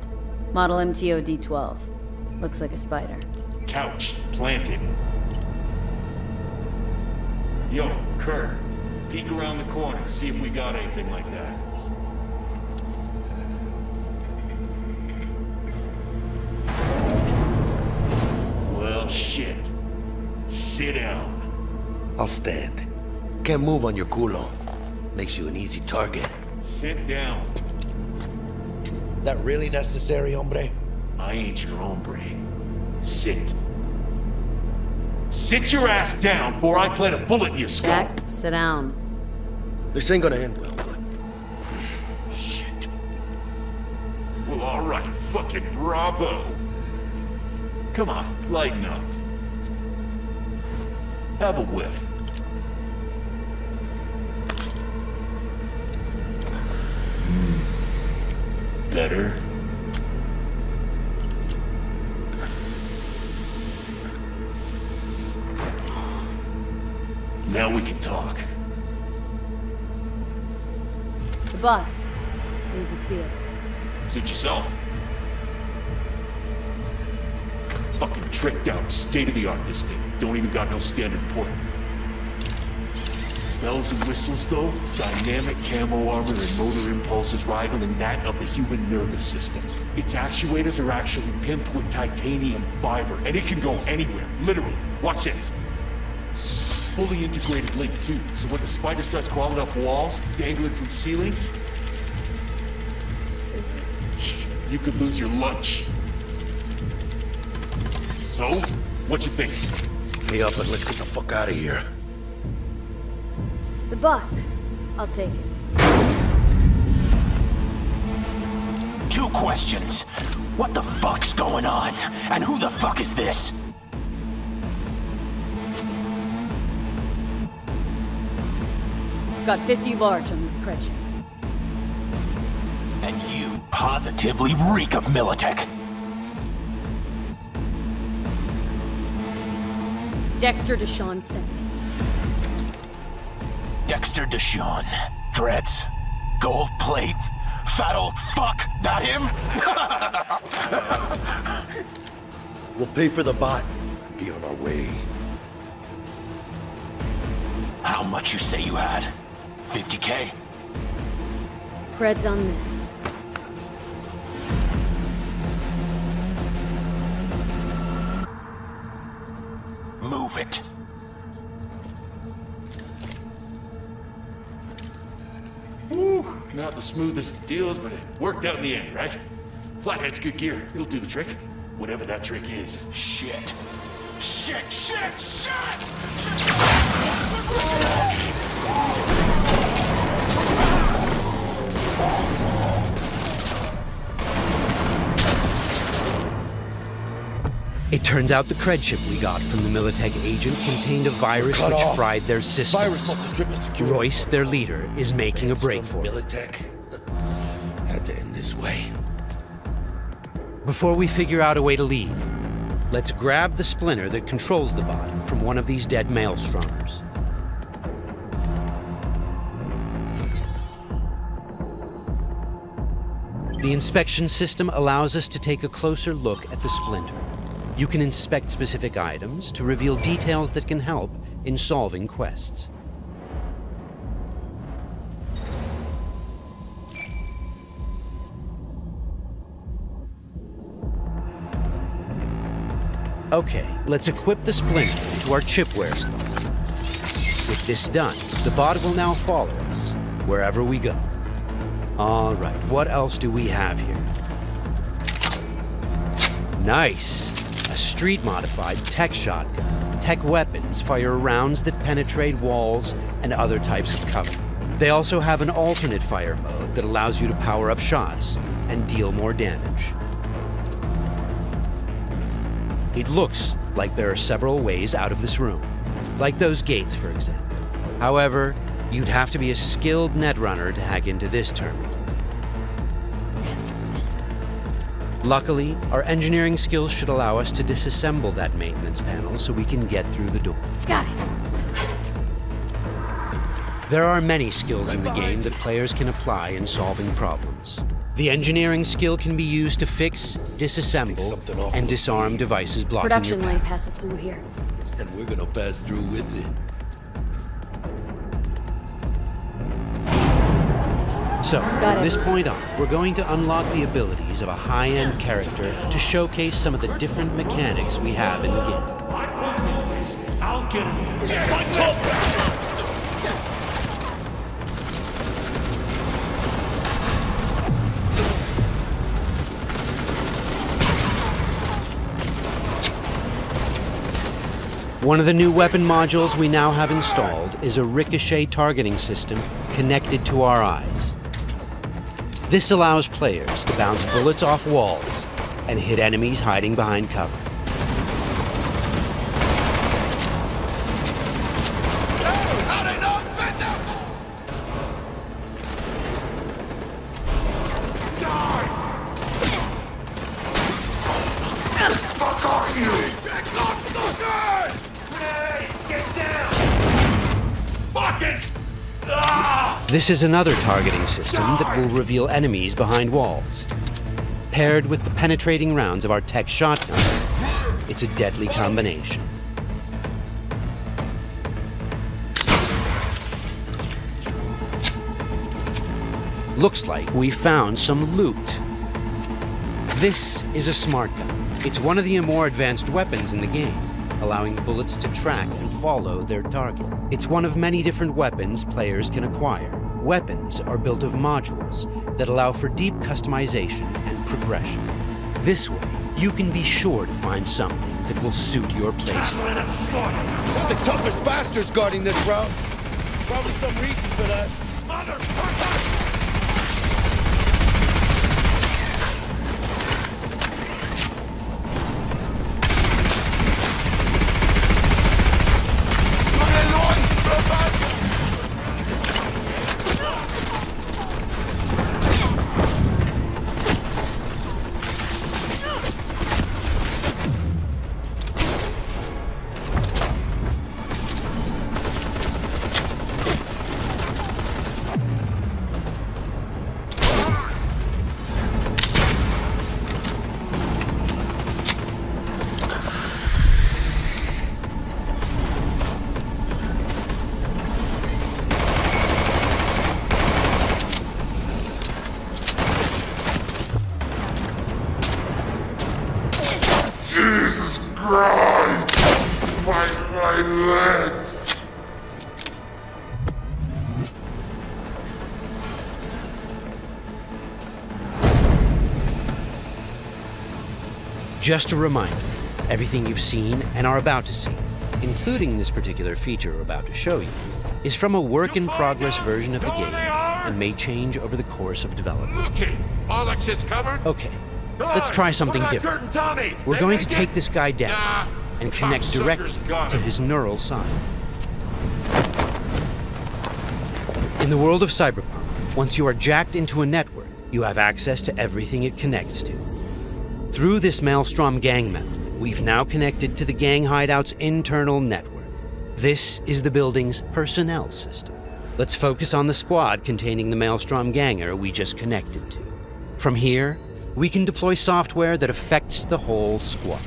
Model MTO D12. Looks like a spider. Couch planted. Yo, Kurt. Peek around the corner, see if we got anything like that. Well, shit. Sit down. I'll stand. Can't move on your culo. Makes you an easy target. Sit down. That really necessary, hombre? I ain't your hombre. Sit. Sit your ass down before I plant a bullet in your skull. Jack, sit down. This ain't gonna end well, but... Shit. Well, alright. Fucking bravo. Come on, lighten up. Have a whiff. Better. Now we can talk. The bot. Need to see it. Suit yourself. Fucking tricked out, state-of-the-art this thing. Don't even got no standard port. Bells and whistles though, dynamic camo armor and motor impulses rivaling that of the human nervous system. Its actuators are actually pimped with titanium fiber, and it can go anywhere, literally. Watch this. fully integrated link too, so when the spider starts crawling up walls, dangling from ceilings, you could lose your lunch. So, what you think? Me up and let's get the fuck out of here. The bot. I'll take it. 2 questions. What the fuck's going on? And who the fuck is this? Got 50 large on this cred chip. And you positively reek of Militech. Dexter Deshawn sent me. Dexter Deshawn. Dreads. Gold plate. Fat old fuck. That him? We'll pay for the bot and be on our way. How much you say you had? 50K? Cred's on this. Move it. Whew, not the smoothest of deals, but it worked out in the end, right? Flathead's good gear. It'll do the trick. Whatever that trick is. Shit. Shit, shit, shit! It turns out the cred chip we got from the Militech agent contained a virus which fried their system. Virus must have tripped the security. Royce, their leader, is making a break for it. Militech had to end this way. Before we figure out a way to leave, let's grab the splinter that controls the bot from one of these dead maelstromers. The inspection system allows us to take a closer look at the splinter. You can inspect specific items to reveal details that can help in solving quests. Okay, let's equip the splinter to our chipware slot. With this done, the bot will now follow us wherever we go. All right, what else do we have here? Nice! A street-modified tech shotgun. Tech weapons fire rounds that penetrate walls and other types of cover. They also have an alternate fire mode that allows you to power up shots and deal more damage. It looks like there are several ways out of this room, like those gates, for example. However, you'd have to be a skilled netrunner to hack into this terminal. Luckily, our engineering skills should allow us to disassemble that maintenance panel so we can get through the door. Got it. There are many skills in the game that players can apply in solving problems. The engineering skill can be used to fix, disassemble, and disarm devices blocking Production your line path. passes through here. And we're gonna pass through with it. So, Got from it. this point on, we're going to unlock the abilities of a high-end character to showcase some of the different mechanics we have in the game. I'll get him. One of the new weapon modules we now have installed is a ricochet targeting system connected to our eyes. This allows players to bounce bullets off walls and hit enemies hiding behind cover. This is another targeting system that will reveal enemies behind walls. Paired with the penetrating rounds of our tech shotgun, it's a deadly combination. Looks like we found some loot. This is a smart gun. It's one of the more advanced weapons in the game. allowing the bullets to track and follow their target. It's one of many different weapons players can acquire. Weapons are built of modules that allow for deep customization and progression. This way, you can be sure to find something that will suit your playstyle. That's the toughest bastards guarding this route. Probably some reason for that. Motherfucker! Jesus Christ! My legs! Just a reminder, everything you've seen and are about to see, including this particular feature we're about to show you, is from a work-in-progress version of the game and may change over the course of development. Okay, all that shit's covered? Okay, let's try something different. We're going to take this guy down and connect directly to his neural side. In the world of Cyberpunk, once you are jacked into a network, you have access to everything it connects to. Through this Maelstrom gang map, we've now connected to the gang hideout's internal network. This is the building's personnel system. Let's focus on the squad containing the Maelstrom ganger we just connected to. From here, we can deploy software that affects the whole squad.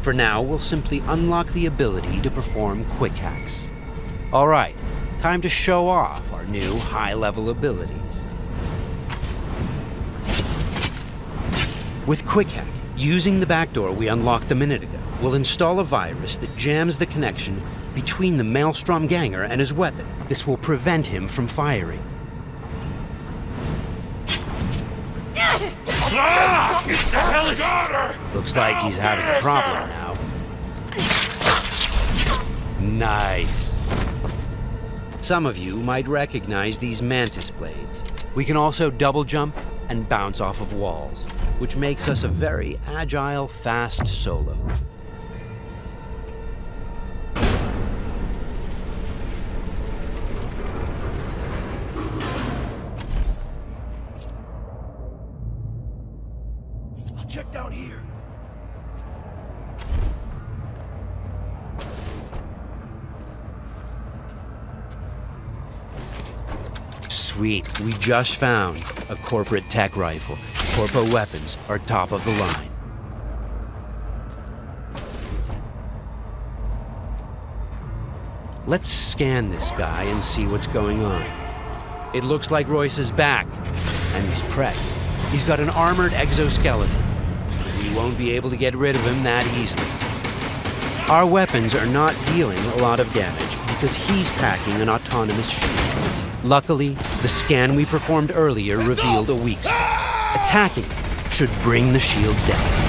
For now, we'll simply unlock the ability to perform quick hacks. All right, time to show off our new high-level abilities. With Quick Hack, using the backdoor we unlocked a minute ago, we'll install a virus that jams the connection between the Maelstrom ganger and his weapon. This will prevent him from firing. Looks like he's having a problem now. Nice. Some of you might recognize these mantis blades. We can also double jump and bounce off of walls, which makes us a very agile, fast solo. I'll check down here. Sweet, we just found a corporate tech rifle. Corpo weapons are top of the line. Let's scan this guy and see what's going on. It looks like Royce is back, and he's prepped. He's got an armored exoskeleton. We won't be able to get rid of him that easily. Our weapons are not dealing a lot of damage because he's packing an autonomous shield. Luckily, the scan we performed earlier revealed a weak spot. Attacking it should bring the shield down.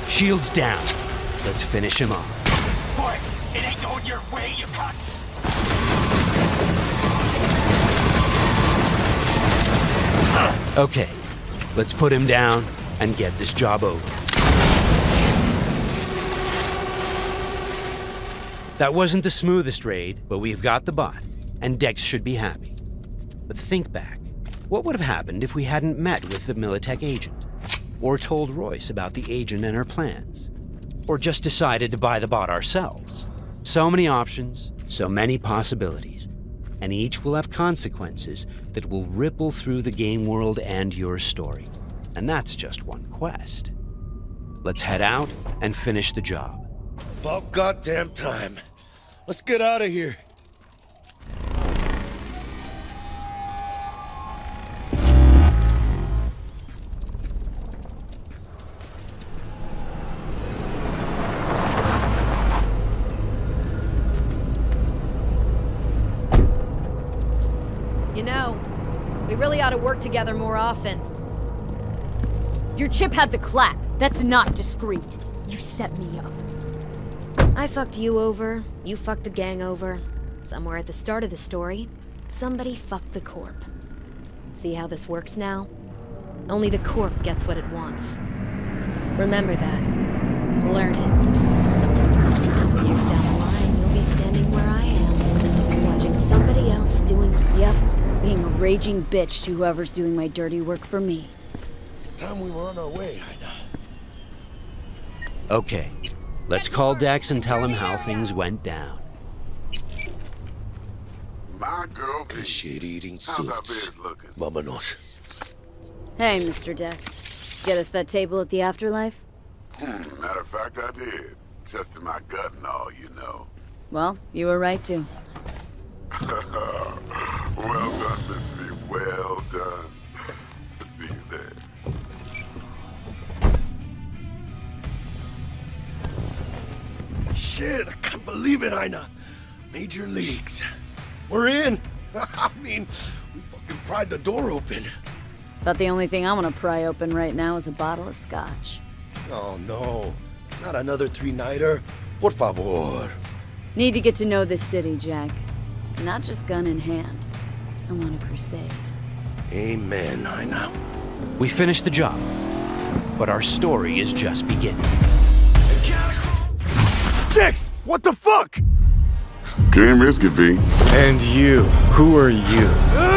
Shield's down. Let's finish him off. Boy, it ain't going your way, you cunts! Okay, let's put him down and get this job over. That wasn't the smoothest raid, but we've got the bot, and Dex should be happy. But think back. What would have happened if we hadn't met with the Militech agent? Or told Royce about the agent and her plans? Or just decided to buy the bot ourselves? So many options, so many possibilities, and each will have consequences that will ripple through the game world and your story. And that's just one quest. Let's head out and finish the job. About goddamn time. Let's get out of here. You know, we really ought to work together more often. Your chip had the clap. That's not discreet. You set me up. I fucked you over, you fucked the gang over. Somewhere at the start of the story, somebody fucked the Corp. See how this works now? Only the Corp gets what it wants. Remember that. Learn it. A couple years down the line, you'll be standing where I am, watching somebody else doing... Yep. Being a raging bitch to whoever's doing my dirty work for me. It's time we were on our way, Ida. Okay, let's call Dex and tell him how things went down. My girl, shit-eating how's our suits. bed looking? Vámonos. Hey, Mr. Dex. Get us that table at the afterlife? Matter of fact, I did. Just in my gut and all, you know. Well, you were right to. Well done, Miss V. Well done. See you there. Shit, I can't believe it, Ina. Major leagues. We're in. I mean, we fucking pried the door open. But the only thing I want to pry open right now is a bottle of scotch. Oh, no. Not another three-nighter. Por favor. Need to get to know this city, Jack. Not just gun in hand. I'm on a crusade. Amen, Ina. We finished the job, but our story is just beginning. Dex, what the fuck? Can't risk it, V. And you, who are you?